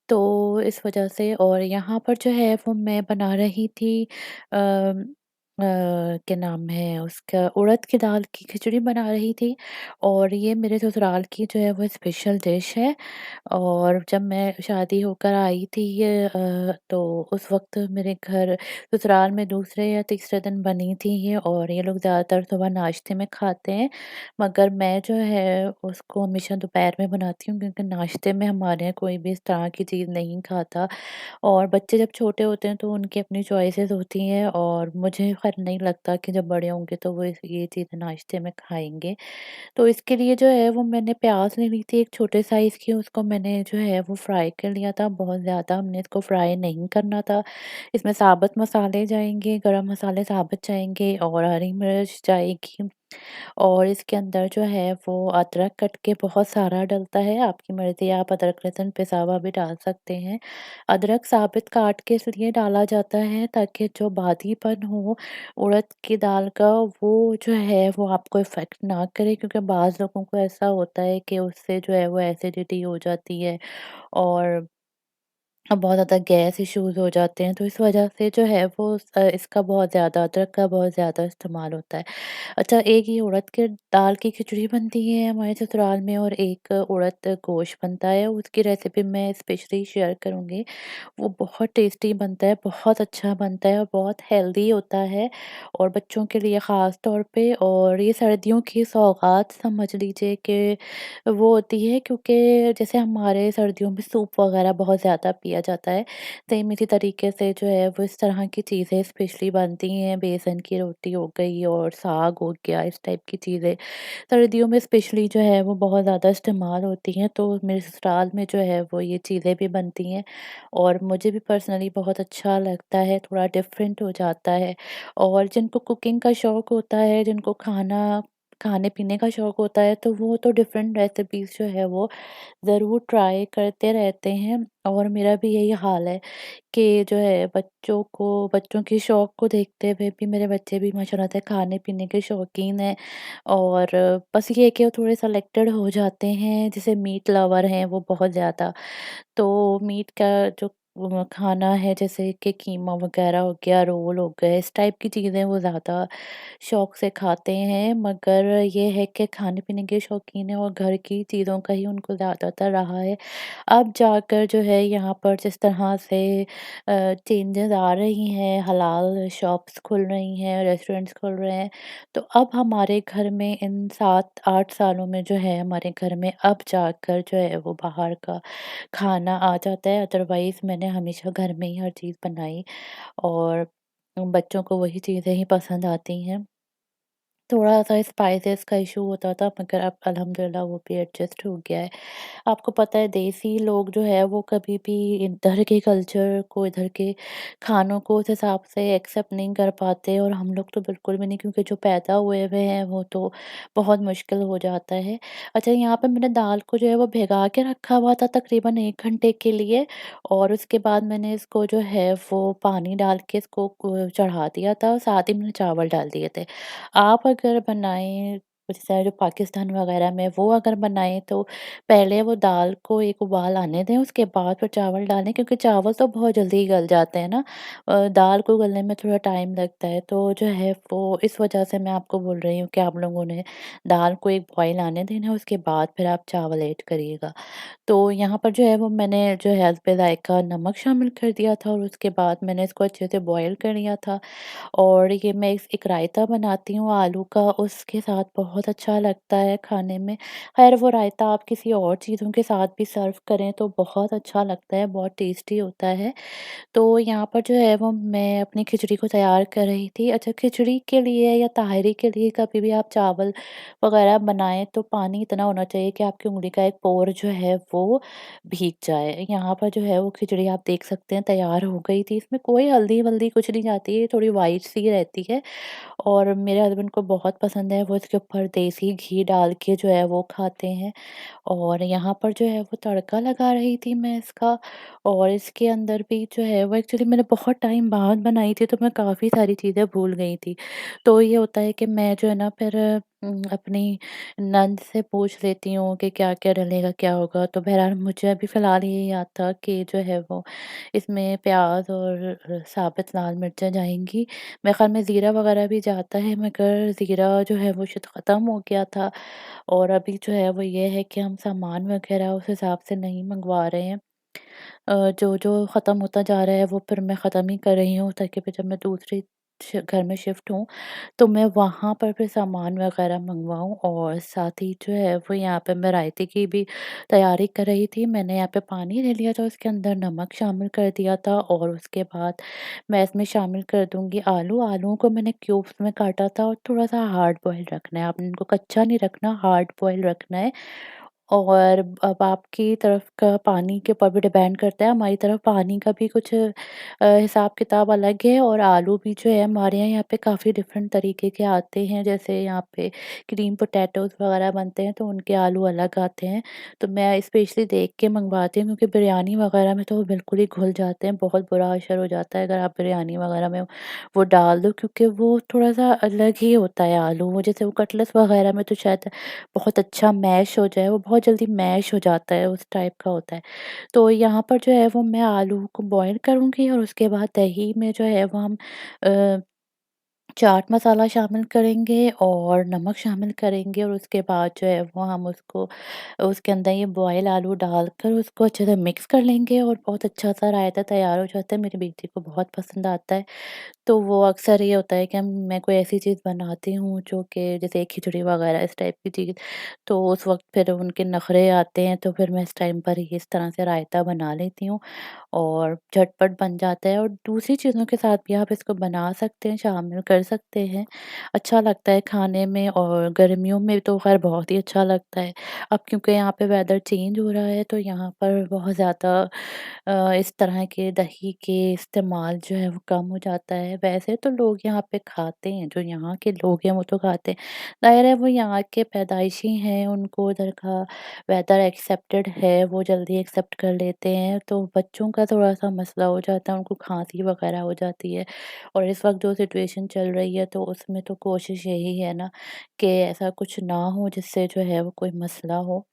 तो इस वजह से, और यहाँ पर जो है वो मैं बना रही थी क्या नाम है उसका, उड़द की दाल की खिचड़ी बना रही थी, और ये मेरे ससुराल की जो है वो स्पेशल डिश है। और जब मैं शादी होकर आई थी ये तो उस वक़्त मेरे घर ससुराल में दूसरे या तीसरे दिन बनी थी ये, और ये लोग ज़्यादातर सुबह नाश्ते में खाते हैं। मगर मैं जो है उसको हमेशा दोपहर में बनाती हूँ, क्योंकि नाश्ते में हमारे यहाँ कोई भी इस तरह की चीज़ नहीं खाता, और बच्चे जब छोटे होते हैं तो उनकी अपनी चॉइसेस होती हैं, और मुझे खैर नहीं लगता कि जब बड़े होंगे तो वो ये चीज़ें नाश्ते में खाएँगे। तो इसके लिए जो है वो मैंने प्याज़ ले ली थी एक छोटे साइज़ की, उसको मैंने जो है वो फ्राई कर लिया था, बहुत ज़्यादा हमने इसको फ्राई नहीं करना था। इसमें साबुत मसाले जाएँगे, गरम मसाले साबुत जाएँगे, और हरी मिर्च जाएगी, और इसके अंदर जो है वो अदरक कट के बहुत सारा डलता है, आपकी मर्ज़ी है, आप अदरक लहसुन पिसा हुआ भी डाल सकते हैं। अदरक साबुत काट के इसलिए डाला जाता है ताकि जो बादीपन हो उड़द की दाल का, वो जो है वो आपको इफ़ेक्ट ना करे, क्योंकि बाज़ लोगों को ऐसा होता है कि उससे जो है वो एसिडिटी हो जाती है, और बहुत ज़्यादा गैस इश्यूज़ हो जाते हैं, तो इस वजह से जो है वो इसका बहुत ज़्यादा, अदरक का बहुत ज़्यादा इस्तेमाल होता है। अच्छा, एक ये उड़द के दाल की खिचड़ी बनती है हमारे ससुराल में, और एक उड़द गोश्त बनता है, उसकी रेसिपी मैं स्पेशली शेयर करूँगी। वो बहुत टेस्टी बनता है, बहुत अच्छा बनता है, और बहुत हेल्दी होता है, और बच्चों के लिए ख़ास तौर पे, और ये सर्दियों की सौगात समझ लीजिए कि वो होती है, क्योंकि जैसे हमारे सर्दियों में सूप वग़ैरह बहुत ज़्यादा पिया जाता है, सेम इसी तरीके से जो है वो इस तरह की चीज़ें स्पेशली बनती हैं, बेसन की रोटी हो गई और साग हो गया, इस टाइप की चीज़ें सर्दियों में स्पेशली जो है वो बहुत ज़्यादा इस्तेमाल होती हैं, तो मेरे ससुराल में जो है वो ये चीज़ें भी बनती हैं, और मुझे भी पर्सनली बहुत अच्छा लगता है, थोड़ा डिफरेंट हो जाता है। और जिनको कुकिंग का शौक होता है, जिनको खाने-पीने का शौक होता है, तो वो तो डिफरेंट रेसिपीज़ जो है वो ज़रूर ट्राई करते रहते हैं, और मेरा भी यही हाल है कि जो है बच्चों के शौक को देखते हुए भी मेरे बच्चे भी माशाल्लाह से खाने-पीने के शौकीन हैं, और बस ये है कि वो थोड़े सेलेक्टेड हो जाते हैं, जैसे मीट लवर हैं वो बहुत ज़्यादा, तो मीट का जो खाना है जैसे कि कीमा वगैरह हो गया, रोल हो गए, इस टाइप की चीज़ें वो ज़्यादा शौक से खाते हैं। मगर ये है कि खाने-पीने के शौकीन हैं और घर की चीज़ों का ही उनको ज़्यादातर रहा है। अब जाकर जो है यहाँ पर जिस तरह से चेंजेज़ आ रही हैं, हलाल शॉप्स खुल रही हैं, रेस्टोरेंट्स खुल रहे हैं, तो अब हमारे घर में इन 7-8 सालों में जो है हमारे घर में अब जाकर जो है वो बाहर का खाना आ जाता है। अदरवाइज़ मैंने हमेशा घर में ही हर चीज़ बनाई और बच्चों को वही चीज़ें ही पसंद आती हैं। थोड़ा-सा स्पाइसेस का इश्यू होता था मगर अब अल्हम्दुलिल्लाह वो भी एडजस्ट हो गया है। आपको पता है देसी लोग जो है वो कभी भी इधर के कल्चर को, इधर के खानों को उस हिसाब से एक्सेप्ट नहीं कर पाते और हम लोग तो बिल्कुल भी नहीं क्योंकि जो पैदा हुए हुए हैं वो तो बहुत मुश्किल हो जाता है। अच्छा यहाँ पे मैंने दाल को जो है वो भिगा के रखा हुआ था तकरीबन 1 घंटे के लिए और उसके बाद मैंने इसको जो है वो पानी डाल के इसको चढ़ा दिया था और साथ ही मैंने चावल डाल दिए थे। आप अगर बनाएँ जैसे जो पाकिस्तान वगैरह में वो अगर बनाएँ तो पहले वो दाल को एक उबाल आने दें, उसके बाद फिर चावल डालें क्योंकि चावल तो बहुत जल्दी ही गल जाते हैं ना। दाल को गलने में थोड़ा टाइम लगता है, तो जो है वो इस वजह से मैं आपको बोल रही हूँ कि आप लोगों ने दाल को एक बॉयल आने देना, उसके बाद फिर आप चावल ऐड करिएगा। तो यहाँ पर जो है वो मैंने जो है हस्बे ज़ायक़ा नमक शामिल कर दिया था और उसके बाद मैंने इसको अच्छे से बॉयल कर लिया था। और ये मैं एक रायता बनाती हूँ आलू का, उसके साथ बहुत अच्छा लगता है खाने में। ख़ैर वो रायता आप किसी और चीज़ों के साथ भी सर्व करें तो बहुत अच्छा लगता है, बहुत टेस्टी होता है। तो यहाँ पर जो है वो मैं अपनी खिचड़ी को तैयार कर रही थी। अच्छा खिचड़ी के लिए या ताहरी के लिए कभी भी आप चावल वग़ैरह बनाएँ तो पानी इतना होना चाहिए कि आपकी उँगली का एक पोर जो है वो भीग जाए। यहाँ पर जो है वो खिचड़ी आप देख सकते हैं तैयार हो गई थी। इसमें कोई हल्दी-वल्दी कुछ नहीं जाती है, थोड़ी व्हाइट सी रहती है और मेरे हस्बैंड को बहुत पसंद है। वो इसके ऊपर देसी घी डाल के जो है वो खाते हैं। और यहाँ पर जो है वो तड़का लगा रही थी मैं इसका और इसके अंदर भी जो है वो एक्चुअली मैंने बहुत टाइम बाद बनाई थी तो मैं काफ़ी सारी चीज़ें भूल गई थी। तो ये होता है कि मैं जो है ना फिर अपनी नंद से पूछ लेती हूँ कि क्या-क्या डलेगा, क्या होगा? तो बहरहाल मुझे अभी फ़िलहाल ये याद था कि जो है वो इसमें प्याज़ और साबित लाल मिर्चें जाएँगी। मेरे ख़्याल में ज़ीरा वग़ैरह भी जाता है मगर ज़ीरा जो है वो शायद ख़त्म हो गया था। और अभी जो है वो ये है कि हम सामान वग़ैरह उस हिसाब से नहीं मँगवा रहे हैं। जो-जो ख़त्म होता जा रहा है वो फिर मैं ख़त्म ही कर रही हूँ ताकि फिर जब मैं दूसरी घर में शिफ्ट हूँ तो मैं वहाँ पर फिर सामान वग़ैरह मँगवाऊँ और साथ ही जो है वो यहाँ पे मैं रायते की भी तैयारी कर रही थी। मैंने यहाँ पे पानी ले लिया था उसके अंदर नमक शामिल कर दिया था और उसके बाद मैं इसमें शामिल कर दूँगी आलू। आलूओं को मैंने क्यूब्स में काटा था और थोड़ा-सा हार्ड बॉयल रखना है। आपने इनको कच्चा नहीं रखना, हार्ड बॉयल रखना है। और अब आपकी तरफ का पानी के ऊपर भी डिपेंड करता है, हमारी तरफ पानी का भी कुछ हिसाब-किताब अलग है और आलू भी जो है हमारे यहाँ पे काफ़ी डिफरेंट तरीके के आते हैं, जैसे यहाँ पे ग्रीन पोटैटोज़ वगैरह बनते हैं तो उनके आलू अलग आते हैं। तो मैं स्पेशली देख के मँगवाती हूँ क्योंकि बिरयानी वगैरह में तो वो बिल्कुल ही घुल जाते हैं, बहुत बुरा असर हो जाता है अगर आप बिरयानी वगैरह में वो डाल दो क्योंकि वो थोड़ा-सा अलग ही होता है आलू, वो जैसे वो कटलेट्स वगैरह में तो शायद बहुत अच्छा मैश हो जाए, वो बहुत जल्दी मैश हो जाता है, उस टाइप का होता है। तो यहाँ पर जो है वो मैं आलू को बॉयल करूँगी और उसके बाद दही में जो है वो हम अ, चाट मसाला शामिल करेंगे और नमक शामिल करेंगे और उसके बाद जो है वो हम उसको उसके अंदर ये बॉयल आलू डालकर उसको अच्छे से मिक्स कर लेंगे और बहुत अच्छा-सा रायता तैयार हो जाता है। मेरी बेटी को बहुत पसंद आता है। तो वो अक्सर ये होता है कि मैं कोई ऐसी चीज़ बनाती हूँ जो कि जैसे खिचड़ी वगैरह इस टाइप की चीज़, तो उस वक़्त फिर उनके नखरे आते हैं तो फिर मैं इस टाइम पर ही इस तरह से रायता बना लेती हूँ और झटपट बन जाता है और दूसरी चीज़ों के साथ भी आप इसको बना सकते हैं, शामिल कर सकते हैं। अच्छा लगता है खाने में और गर्मियों में तो ख़ैर बहुत ही अच्छा लगता है। अब क्योंकि यहाँ पे वेदर चेंज हो रहा है तो यहाँ पर बहुत ज़्यादा इस तरह के दही के इस्तेमाल जो है वो कम हो जाता है। वैसे तो लोग यहाँ पे खाते हैं, जो यहाँ के लोग हैं वो तो खाते हैं। ज़ाहिर है वो यहाँ के पैदाइशी हैं, उनको उधर का वेदर एक्सेप्टेड है, वो जल्दी एक्सेप्ट कर लेते हैं। तो बच्चों का थोड़ा-सा मसला हो जाता है, उनको खाँसी वगैरह हो जाती है और इस वक़्त जो सिचुएशन चल रही है तो उसमें तो कोशिश यही है ना कि ऐसा कुछ ना हो जिससे जो है वो कोई मसला हो।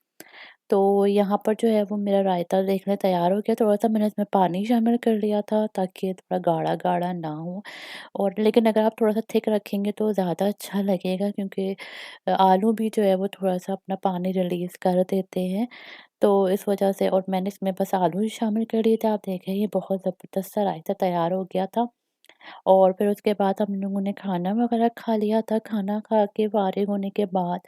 तो यहाँ पर जो है वो मेरा रायता देखने तैयार हो गया, थोड़ा-सा मैंने इसमें पानी शामिल कर लिया था ताकि ये थोड़ा गाढ़ा-गाढ़ा ना हो। और लेकिन अगर आप थोड़ा-सा थिक रखेंगे तो ज़्यादा अच्छा लगेगा, क्योंकि आलू भी जो है वो थोड़ा-सा अपना पानी रिलीज़ कर देते हैं। तो इस वज़ह से, और मैंने इसमें बस आलू ही शामिल कर दिए थे। आप देखें ये बहुत ज़बरदस्त सा रायता तैयार हो गया था। और फिर उसके बाद हम लोगों ने खाना वगैरह खा लिया था। खाना खा के फ़ारिग होने के बाद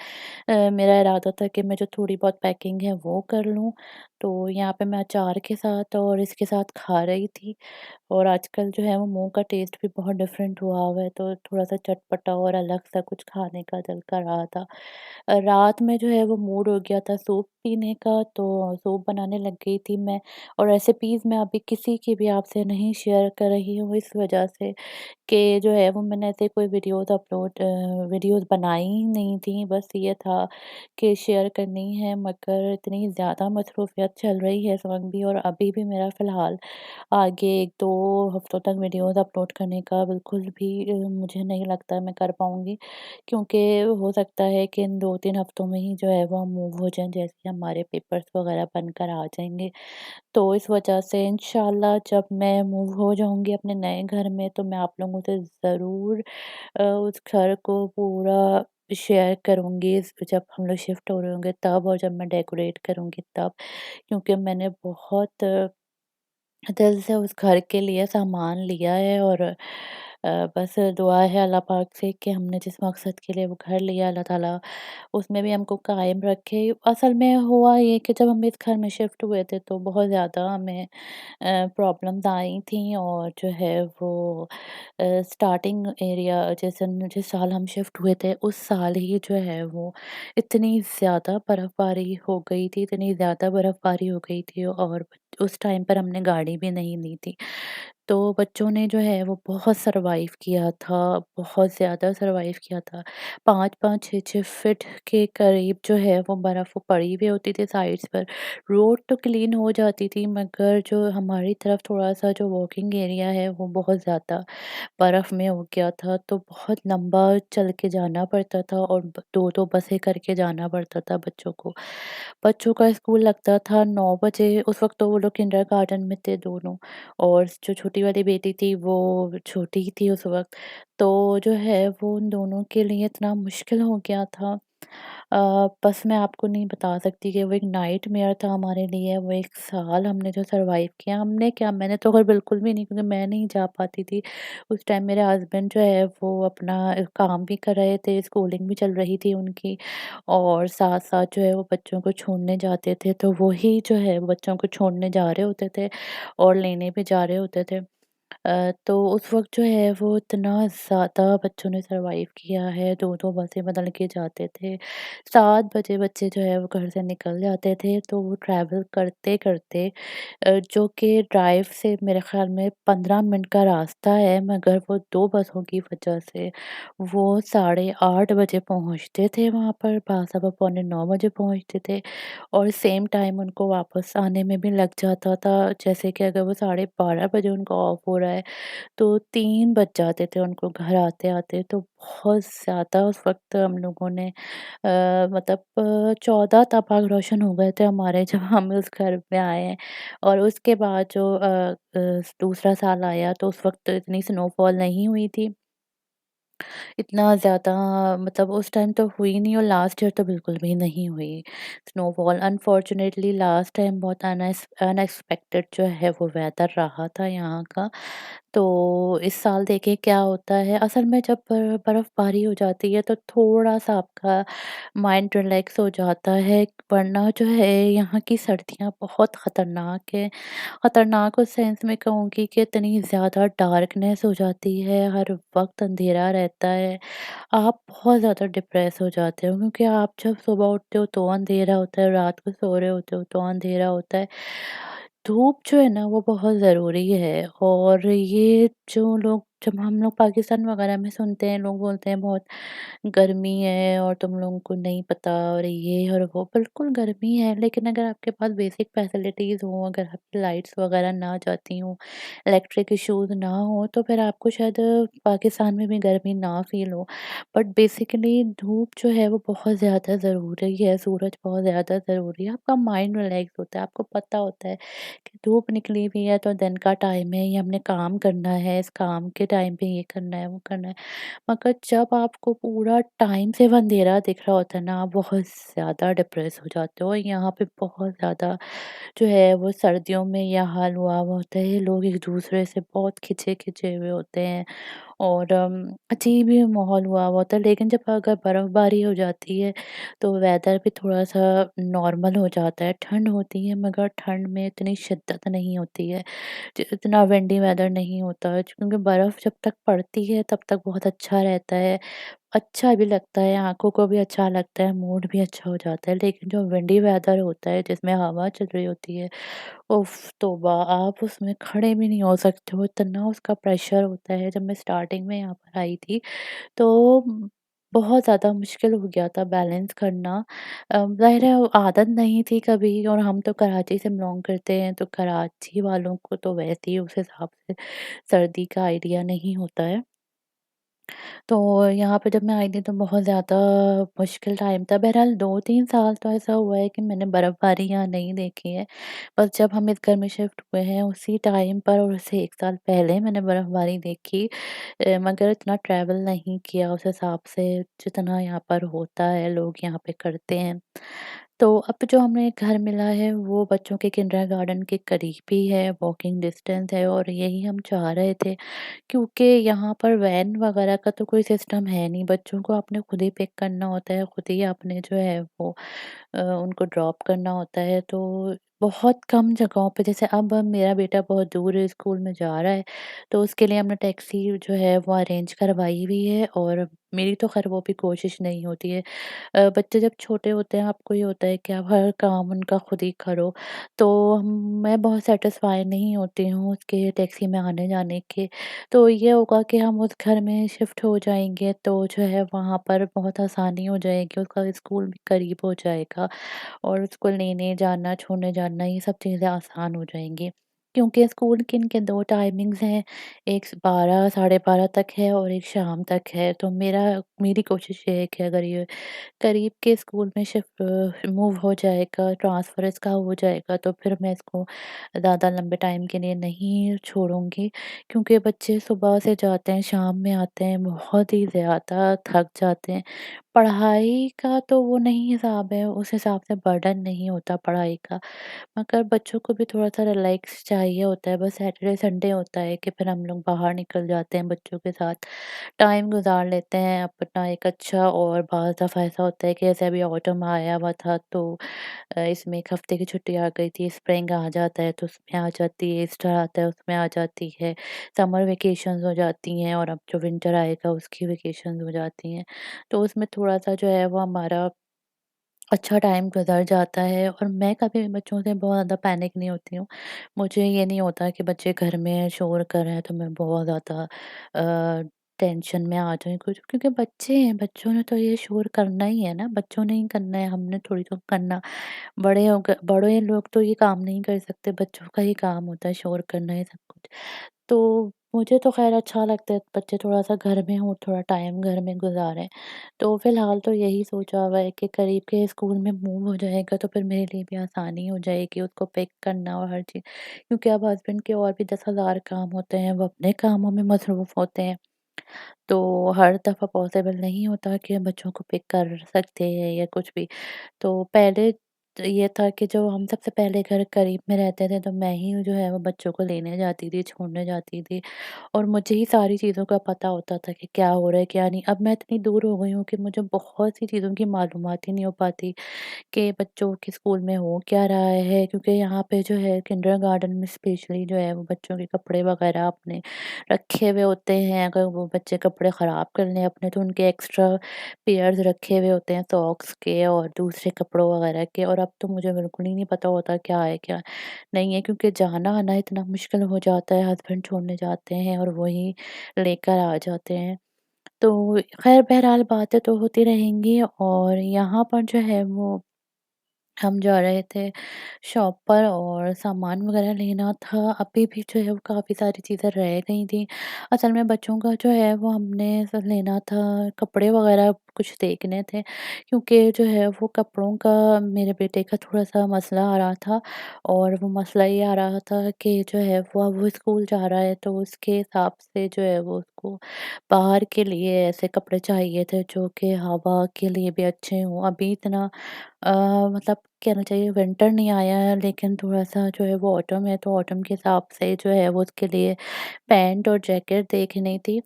मेरा इरादा था कि मैं जो थोड़ी बहुत पैकिंग है वो कर लूँ। तो यहाँ पे मैं अचार के साथ और इसके साथ खा रही थी। और आजकल जो है वो मुँह का टेस्ट भी बहुत डिफ़रेंट हुआ हुआ है, तो थोड़ा-सा चटपटा और अलग-सा कुछ खाने का दिल कर रहा था। रात में जो है वो मूड हो गया था सूप पीने का, तो सूप बनाने लग गई थी मैं। और रेसिपीज़ मैं अभी किसी की भी आपसे नहीं शेयर कर रही हूँ, इस वजह से कि जो है वो मैंने ऐसे कोई वीडियोज़ बनाई ही नहीं थी। बस ये था कि शेयर करनी है, मगर इतनी ज़्यादा मसरूफ़ियत चल रही है इस वक़्त भी, और अभी भी मेरा फ़िलहाल आगे 1-2 हफ़्तों तक वीडियोज़ अपलोड करने का बिल्कुल भी मुझे नहीं लगता मैं कर पाऊँगी। क्योंकि हो सकता है कि इन 2-3 हफ़्तों में ही जो है वो हम मूव हो जाएँ, जैसे हमारे पेपर्स वग़ैरह बनकर आ जाएँगे। तो इस वजह से इंशाल्लाह जब मैं मूव हो जाऊँगी अपने नए घर में, तो मैं आप लोगों से ज़रूर उस घर को पूरा शेयर करूँगी, जब हम लोग शिफ्ट हो रहे होंगे तब, और जब मैं डेकोरेट करूँगी तब। क्योंकि मैंने बहुत दिल से उस घर के लिए सामान लिया है, और बस दुआ है अल्लाह पाक से कि हमने जिस मकसद के लिए वो घर लिया, अल्लाह ताला उसमें भी हमको कायम रखे। असल में हुआ ये कि जब हम इस घर में शिफ्ट हुए थे तो बहुत ज़्यादा हमें प्रॉब्लम्स आई थी, और जो है वो स्टार्टिंग एरिया जिस साल हम शिफ्ट हुए थे उस साल ही जो है वो इतनी ज़्यादा बर्फ़बारी हो गई थी, इतनी ज़्यादा बर्फ़बारी हो गई थी, और उस टाइम पर हमने गाड़ी भी नहीं ली थी। तो बच्चों ने जो है वो बहुत सर्वाइव किया था, बहुत ज़्यादा सर्वाइव किया था। 5-5 6-6 फीट के करीब जो है वो बर्फ़ पड़ी हुई होती थी साइड्स पर। रोड तो क्लीन हो जाती थी, मगर जो हमारी तरफ थोड़ा-सा जो वॉकिंग एरिया है वो बहुत ज़्यादा बर्फ़ में हो गया था, तो बहुत लंबा चल के जाना पड़ता था, और 2-2 बसें करके जाना पड़ता था बच्चों को। बच्चों का स्कूल लगता था 9 बजे, उस वक़्त तो वो लोग किंडरगार्टन में थे दोनों, और जो छोटी वाली बेटी थी वो छोटी थी उस वक़्त। तो जो है वो उन दोनों के लिए इतना मुश्किल हो गया था। बस मैं आपको नहीं बता सकती कि वो एक नाइटमेयर था हमारे लिए। वो 1 साल हमने जो सर्वाइव किया, हमने क्या, मैंने तो खैर बिल्कुल भी नहीं, क्योंकि मैं नहीं जा पाती थी। उस टाइम मेरे हस्बैंड जो है वो अपना काम भी कर रहे थे, स्कूलिंग भी चल रही थी उनकी, और साथ-साथ जो है वो बच्चों को छोड़ने जाते थे, तो वो ही जो है बच्चों को छोड़ने जा रहे होते थे और लेने भी जा रहे होते थे। तो उस वक़्त जो है वो इतना ज़्यादा बच्चों ने सर्वाइव किया है, 2-2 बसें बदल के जाते थे। 7 बजे बच्चे जो है वो घर से निकल जाते थे, तो वो ट्रैवल करते-करते जो कि ड्राइव से मेरे ख़्याल में 15 मिनट का रास्ता है, मगर वो 2 बसों की वजह से वो साढ़े 8 बजे पहुँचते थे वहाँ पर, सवा पौने 9 बजे पहुँचते थे, और सेम टाइम उनको वापस आने में भी लग जाता था। जैसे कि अगर वो साढ़े 12 बजे उनका ऑफ हो रहा है, तो 3 बज जाते थे उनको घर आते-आते। तो बहुत ज़्यादा उस वक़्त हम लोगों ने मतलब 14 तपाक रोशन हो गए थे हमारे जब हम उस घर पे आए हैं। और उसके बाद जो दूसरा साल आया, तो उस वक़्त इतनी स्नोफॉल नहीं हुई थी। इतना ज़्यादा मतलब उस टाइम तो हुई नहीं, और लास्ट ईयर तो बिल्कुल भी नहीं हुई स्नोफॉल। अनफॉर्चुनेटली लास्ट टाइम बहुत अनएक्सपेक्टेड जो है वो वेदर रहा था यहाँ का। तो इस साल देखिए क्या होता है। असल में जब बर्फ़बारी हो जाती है तो थोड़ा-सा आपका माइंड रिलैक्स हो जाता है, वरना जो है यहाँ की सर्दियाँ बहुत ख़तरनाक है। ख़तरनाक उस सेंस में कहूँगी कि इतनी ज़्यादा डार्कनेस हो जाती है, हर वक़्त अंधेरा रहता है। आप बहुत ज़्यादा डिप्रेस हो जाते हो, क्योंकि आप जब सुबह उठते हो तो अंधेरा होता है, रात को सो रहे होते हो तो अंधेरा होता है। धूप जो है ना वो बहुत ज़रूरी है, और ये जो लोग जब हम लोग पाकिस्तान वगैरह में सुनते हैं, लोग बोलते हैं बहुत गर्मी है और तुम लोगों को नहीं पता और ये और वो, बिल्कुल गर्मी है, लेकिन अगर आपके पास बेसिक फैसिलिटीज़ हों, अगर आपकी लाइट्स वगैरह ना जाती हों, इलेक्ट्रिक इश्यूज़ ना हो, तो फिर आपको शायद पाकिस्तान में भी गर्मी ना फ़ील हो। बट बेसिकली धूप जो है वो बहुत ज़्यादा ज़रूरी है, सूरज बहुत ज़्यादा ज़रूरी है, आपका माइंड रिलैक्स होता है, आपको पता होता है कि धूप निकली हुई है तो दिन का टाइम है, ये हमने काम करना है, इस काम के टाइम पे ये करना है, वो करना है। मगर जब आपको पूरा टाइम से वो अंधेरा दिख रहा होता है ना, आप बहुत ज़्यादा डिप्रेस हो जाते हो। यहाँ पे बहुत ज़्यादा जो है वो सर्दियों में यह हाल हुआ हुआ होता है, लोग एक-दूसरे से बहुत खिंचे-खिंचे हुए होते हैं और अजीब ही माहौल हुआ हुआ होता है। लेकिन जब अगर बर्फ़बारी हो जाती है, तो वेदर भी थोड़ा-सा नॉर्मल हो जाता है। ठंड होती है मगर ठंड में इतनी शिद्दत नहीं होती है, इतना विंडी वेदर नहीं होता है, क्योंकि बर्फ़ जब तक पड़ती है तब तक बहुत अच्छा रहता है। अच्छा भी लगता है, आँखों को भी अच्छा लगता है, मूड भी अच्छा हो जाता है। लेकिन जो विंडी वेदर होता है जिसमें हवा चल रही होती है, उफ़ तौबा! आप उसमें खड़े भी नहीं हो सकते हो, इतना उसका प्रेशर होता है। जब मैं स्टार्टिंग में यहाँ पर आई थी तो बहुत ज़्यादा मुश्किल हो गया था बैलेंस करना। ज़ाहिर है आदत नहीं थी कभी, और हम तो कराची से बिलॉन्ग करते हैं, तो कराची वालों को तो वैसे ही उस हिसाब से सर्दी का आइडिया नहीं होता है। तो यहाँ पे जब मैं आई थी तो बहुत ज़्यादा मुश्किल टाइम था। बहरहाल 2-3 साल तो ऐसा हुआ है कि मैंने बर्फ़बारी यहाँ नहीं देखी है। बस जब हम इस घर में शिफ्ट हुए हैं उसी टाइम पर और उससे 1 साल पहले मैंने बर्फ़बारी देखी। मगर इतना ट्रैवल नहीं किया उस हिसाब से जितना यहाँ पर होता है, लोग यहाँ पे करते हैं। तो अब जो हमें घर मिला है वो बच्चों के किंडरगार्टन के करीब ही है, वॉकिंग डिस्टेंस है, और यही हम चाह रहे थे। क्योंकि यहाँ पर वैन वगैरह का तो कोई सिस्टम है नहीं, बच्चों को आपने खुद ही पिक करना होता है, खुद ही आपने जो है वो उनको ड्रॉप करना होता है। तो बहुत कम जगहों पे, जैसे अब मेरा बेटा बहुत दूर स्कूल में जा रहा है, तो उसके लिए हमने टैक्सी जो है वो अरेंज करवाई हुई है, और मेरी तो खैर वो भी कोशिश नहीं होती है। बच्चे जब छोटे होते हैं आपको ये होता है कि आप हर काम उनका खुद ही करो, तो मैं बहुत सैटिस्फाई नहीं होती हूँ उसके टैक्सी में आने-जाने के। तो ये होगा कि हम उस घर में शिफ्ट हो जाएँगे तो जो है वहाँ पर बहुत आसानी हो जाएगी, उसका स्कूल भी करीब हो जाएगा और उसको लेने जाना, छोड़ने जाना ये सब चीज़ें आसान हो जाएँगी। क्योंकि स्कूल की इनके 2 टाइमिंग्स हैं, एक 12 साढ़े 12 तक है और एक शाम तक है। तो मेरी कोशिश ये है कि अगर ये करीब के स्कूल में मूव हो जाएगा, ट्रांसफ़र इसका हो जाएगा, तो फिर मैं इसको ज़्यादा लंबे टाइम के लिए नहीं छोड़ूँगी, क्योंकि बच्चे सुबह से जाते हैं, शाम में आते हैं, बहुत ही ज़्यादा थक जाते हैं। पढ़ाई का तो वो नहीं हिसाब है, उस हिसाब से बर्डन नहीं होता पढ़ाई का, मगर बच्चों को भी थोड़ा-सा रिलैक्स चाहिए होता है। बस सैटरडे संडे होता है कि फिर हम लोग बाहर निकल जाते हैं बच्चों के साथ, टाइम गुज़ार लेते हैं अपना एक अच्छा। और बाज़ दफ़ा ऐसा होता है कि जैसे अभी ऑटम आया हुआ था, तो इसमें 1 हफ़्ते की छुट्टी आ गई थी, स्प्रिंग आ जाता है तो उसमें आ जाती है, ईस्टर आता है उसमें आ जाती है, समर वेकेशंस हो जाती हैं, और अब जो विंटर आएगा उसकी वेकेशंस हो जाती हैं। तो उसमें थोड़ा-सा जो है वो हमारा अच्छा टाइम गुज़र जाता है, और मैं कभी भी बच्चों से बहुत ज़्यादा पैनिक नहीं होती हूँ। मुझे ये नहीं होता कि बच्चे घर में शोर कर रहे हैं तो मैं बहुत ज़्यादा टेंशन में आ जाऊँ कुछ, क्योंकि बच्चे हैं, बच्चों ने तो ये शोर करना ही है ना, बच्चों ने ही करना है, हमने थोड़ी तो करना। बड़े लोग तो ये काम नहीं कर सकते, बच्चों का ही काम होता है शोर करना ये सब कुछ। तो मुझे तो ख़ैर अच्छा लगता है बच्चे थोड़ा-सा घर में हों, थोड़ा टाइम घर में गुज़ारें। तो फ़िलहाल तो यही सोचा हुआ है कि करीब के स्कूल में मूव हो जाएगा तो फिर मेरे लिए भी आसानी हो जाएगी उसको पिक करना और हर चीज़। क्योंकि अब हस्बैंड के और भी 10,000 काम होते हैं, वो अपने कामों में मसरूफ़ होते हैं। तो हर दफ़ा पॉसिबल नहीं होता कि हम बच्चों को पिक कर सकते हैं या कुछ भी। तो पहले तो ये था कि जो हम सबसे पहले घर करीब में रहते थे, तो मैं ही जो है वो बच्चों को लेने जाती थी, छोड़ने जाती थी, और मुझे ही सारी चीज़ों का पता होता था कि क्या हो रहा है, क्या नहीं। अब मैं इतनी दूर हो गई हूँ कि मुझे बहुत सी चीज़ों की मालूमात ही नहीं हो पाती कि बच्चों के स्कूल में हो क्या रहा है, क्योंकि यहाँ पे जो है किंडरगार्टन में स्पेशली जो है वो बच्चों के कपड़े वगैरह अपने रखे हुए होते हैं। अगर वो बच्चे कपड़े ख़राब कर लें अपने, तो उनके एक्स्ट्रा पेयर्स रखे हुए होते हैं सॉक्स के और दूसरे कपड़ों वगैरह के, और अब तो मुझे बिल्कुल ही नहीं पता होता क्या है, क्या नहीं है, क्योंकि जाना-आना इतना मुश्किल हो जाता है, हस्बैंड छोड़ने जाते हैं और वही लेकर आ जाते हैं। तो ख़ैर बहरहाल बातें तो होती रहेंगी और यहाँ पर जो है वो हम जा रहे थे शॉप पर और सामान वगैरह लेना था। अभी भी जो है वो काफ़ी सारी चीज़ें रह गई थी। असल में बच्चों का जो है वो हमने सब लेना था, कपड़े वगैरह कुछ देखने थे, क्योंकि जो है वो कपड़ों का मेरे बेटे का थोड़ा-सा मसला आ रहा था और वो मसला ये आ रहा था कि जो है वो अब वो स्कूल जा रहा है, तो उसके हिसाब से जो है वो उसको बाहर के लिए ऐसे कपड़े चाहिए थे जो कि हवा के लिए भी अच्छे हों। अभी इतना अ, मतलब कहना चाहिए विंटर नहीं आया है, लेकिन थोड़ा-सा जो है वो ऑटम है, तो ऑटम के हिसाब से जो है वो उसके लिए पैंट और जैकेट देखनी थी।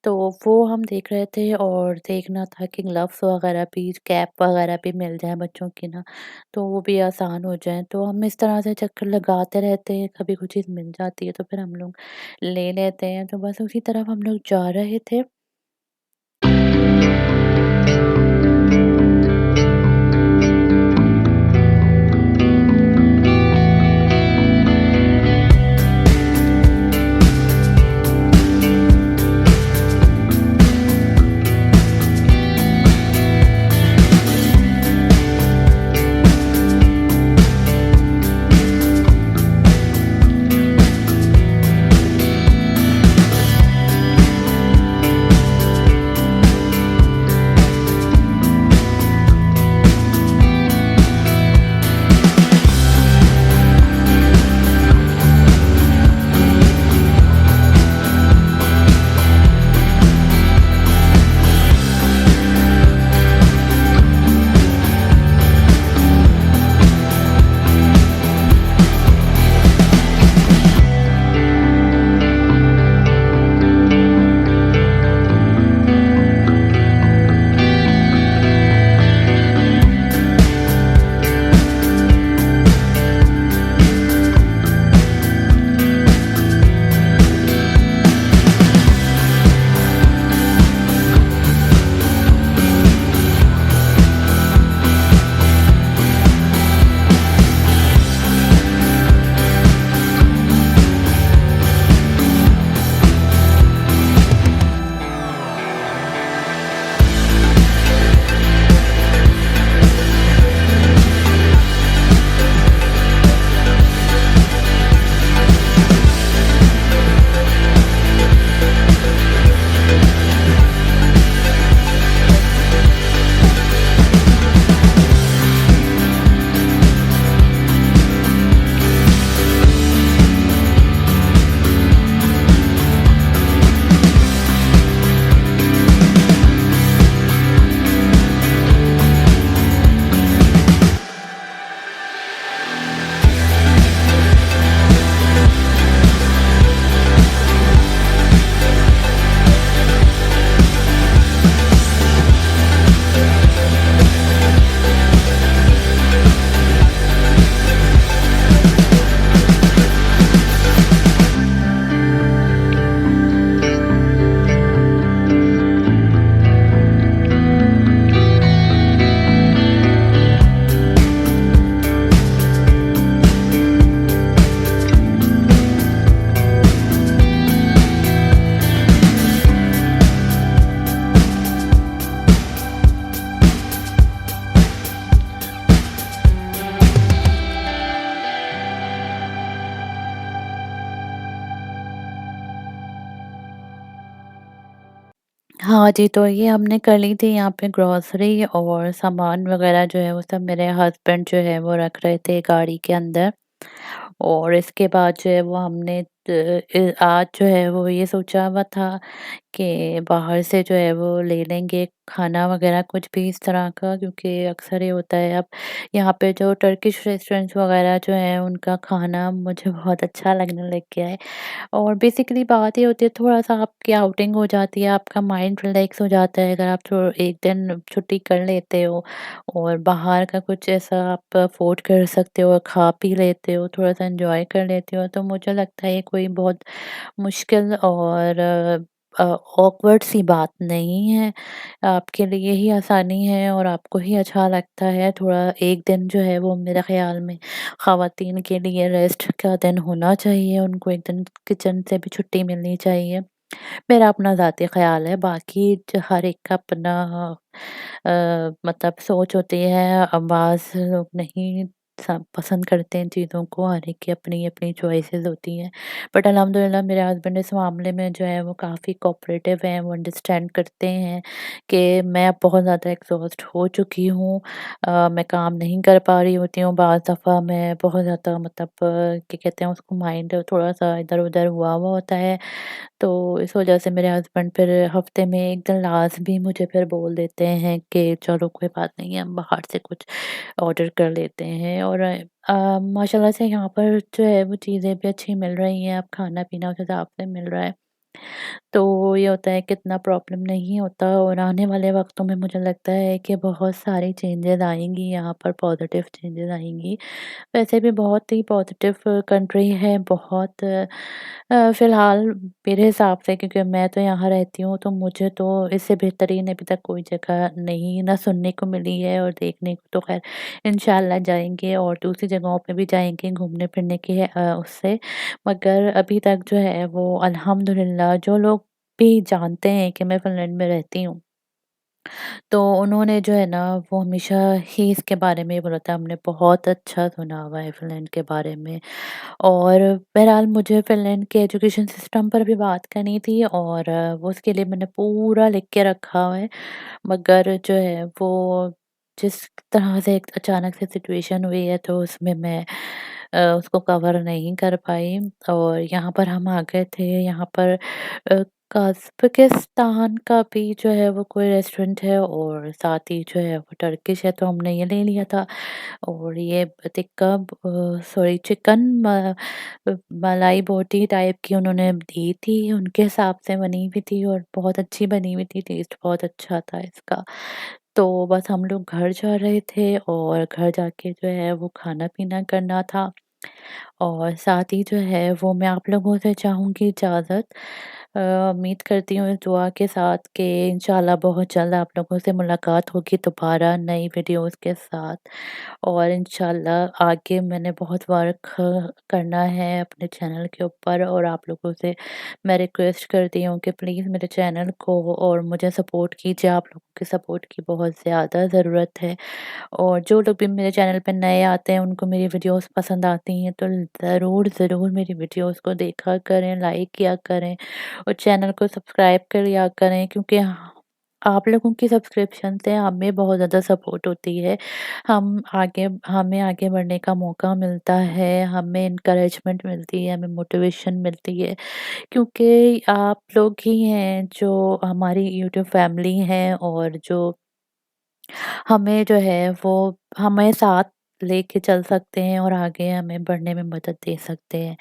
तो वो हम देख रहे थे और देखना था कि ग्लव्स वगैरह भी, कैप वगैरह भी मिल जाए बच्चों की ना, तो वो भी आसान हो जाए। तो हम इस तरह से चक्कर लगाते रहते हैं, कभी कुछ चीज़ मिल जाती है तो फिर हम लोग ले लेते हैं। तो बस उसी तरफ हम लोग जा रहे थे। हाँ जी, तो ये हमने कर ली थी यहाँ पे ग्रोसरी और सामान वग़ैरह जो है वो सब मेरे हस्बैंड जो है वो रख रहे थे गाड़ी के अंदर। और इसके बाद जो है वो हमने आज जो है वो ये सोचा हुआ था कि बाहर से जो है वो ले लेंगे खाना वग़ैरह कुछ भी इस तरह का, क्योंकि अक्सर ये होता है अब यहाँ पे जो टर्किश रेस्टोरेंट्स वग़ैरह जो हैं उनका खाना मुझे बहुत अच्छा लगने लग गया है। और बेसिकली बात ये होती है, थोड़ा-सा आपकी आउटिंग हो जाती है, आपका माइंड रिलैक्स हो जाता है अगर आप थो एक दिन छुट्टी कर लेते हो और बाहर का कुछ ऐसा आप अफ़ोर्ड कर सकते हो, खा-पी लेते हो, थोड़ा-सा एन्जॉय कर लेते हो, तो मुझे लगता है ये कोई बहुत मुश्किल और ऑकवर्ड सी बात नहीं है। आपके लिए ही आसानी है और आपको ही अच्छा लगता है। थोड़ा एक दिन जो है वो मेरे ख़्याल में ख़वातीन के लिए रेस्ट का दिन होना चाहिए। उनको एक दिन किचन से भी छुट्टी मिलनी चाहिए। मेरा अपना ज़ाती ख़्याल है, बाकी हर एक का अपना मतलब सोच होती है। बाज़ लोग नहीं सब पसंद करते हैं चीज़ों को, हर एक की अपनी-अपनी चॉइसेस होती हैं। बट अल्हम्दुलिल्लाह मेरे हस्बैंड इस मामले में जो है वो काफ़ी कोऑपरेटिव हैं, वो अंडरस्टैंड करते हैं कि मैं अब बहुत ज़्यादा एग्ज़ॉस्ट हो चुकी हूँ। मैं काम नहीं कर पा रही होती हूँ, बाज़ दफ़ा मैं बहुत ज़्यादा मतलब क्या कहते हैं उसको, माइंड थोड़ा-सा इधर-उधर हुआ हुआ होता है। तो इस वजह से मेरे हस्बैंड फिर हफ्ते में 1 दिन लाज़मी मुझे फिर बोल देते हैं कि चलो कोई बात नहीं है, हम बाहर से कुछ ऑर्डर कर लेते हैं। और माशाल्लाह से यहाँ पर जो है वो चीज़ें भी अच्छी मिल रही हैं, अब खाना-पीना उस हिसाब से मिल रहा है। तो ये होता है कि इतना प्रॉब्लम नहीं होता और आने वाले वक़्तों में मुझे लगता है कि बहुत सारी चेंजेज़ आएँगी यहाँ पर, पॉज़िटिव चेंजेज़ आएँगी। वैसे भी बहुत ही पॉज़िटिव कंट्री है, बहुत फ़िलहाल मेरे हिसाब से, क्योंकि मैं तो यहाँ रहती हूँ, तो मुझे तो इससे बेहतरीन अभी तक कोई जगह नहीं ना सुनने को मिली है और देखने को तो ख़ैर इंशाअल्लाह जाएँगे और दूसरी जगहों पे भी जाएँगे घूमने-फिरने की उससे। मगर अभी तक जो है वो अल्हम्दुलिल्लाह जो लोग भी जानते हैं कि मैं फ़िनलैंड में रहती हूँ, तो उन्होंने जो है ना वो हमेशा ही इसके बारे में बोला था, हमने बहुत अच्छा सुना हुआ है फ़िनलैंड के बारे में। और बहरहाल मुझे फ़िनलैंड के एजुकेशन सिस्टम पर भी बात करनी थी और वो उसके लिए मैंने पूरा लिख के रखा हुआ है। मगर जो है वो जिस तरह से एक अचानक से सिचुएशन हुई है तो उसमें मैं उसको कवर नहीं कर पाई। और यहाँ पर हम आ गए थे, यहाँ पर कज़ाकिस्तान का भी जो है वो कोई रेस्टोरेंट है और साथ ही जो है वो टर्किश है, तो हमने ये ले लिया था। और ये टिक्का सॉरी चिकन मलाई बोटी टाइप की उन्होंने दी थी, उनके हिसाब से बनी हुई थी और बहुत अच्छी बनी हुई थी, टेस्ट बहुत अच्छा था इसका। तो बस हम लोग घर जा रहे थे और घर जाके जो है वो खाना-पीना करना था। और साथ ही जो है वो मैं आप लोगों से चाहूँगी इजाज़त। उम्मीद करती हूँ इस दुआ के साथ कि इंशाल्लाह बहुत जल्द आप लोगों से मुलाकात होगी दोबारा नई वीडियोज़ के साथ। और इंशाल्लाह आगे मैंने बहुत वर्क करना है अपने चैनल के ऊपर और आप लोगों से मैं रिक्वेस्ट करती हूँ कि प्लीज़ मेरे चैनल को और मुझे सपोर्ट कीजिए। आप लोगों के सपोर्ट की बहुत ज़्यादा ज़रूरत है। और जो लोग भी मेरे चैनल पे नए आते हैं उनको मेरी वीडियोस पसंद आती हैं तो ज़रूर मेरी वीडियोस को देखा करें, लाइक किया करें और चैनल को सब्सक्राइब कर लिया करें, क्योंकि आप लोगों की सब्सक्रिप्शन से हमें बहुत ज़्यादा सपोर्ट होती है। हमें आगे बढ़ने का मौका मिलता है, हमें इनकरेजमेंट मिलती है, हमें मोटिवेशन मिलती है, क्योंकि आप लोग ही हैं जो हमारी यूट्यूब फैमिली हैं और जो हमें जो है वो हमें साथ लेके चल सकते हैं और आगे हमें बढ़ने में मदद दे सकते हैं।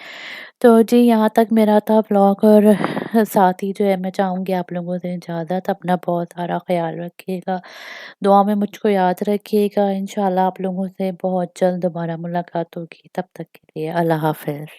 तो जी यहाँ तक मेरा था व्लॉग और साथ ही जो है मैं चाहूँगी आप लोगों से इजाज़त। अपना बहुत सारा ख़्याल रखिएगा। दुआ में मुझको याद रखिएगा। इंशाल्लाह आप लोगों से बहुत जल्द दोबारा मुलाकात होगी। तब तक के लिए अल्लाह हाफ़िज़।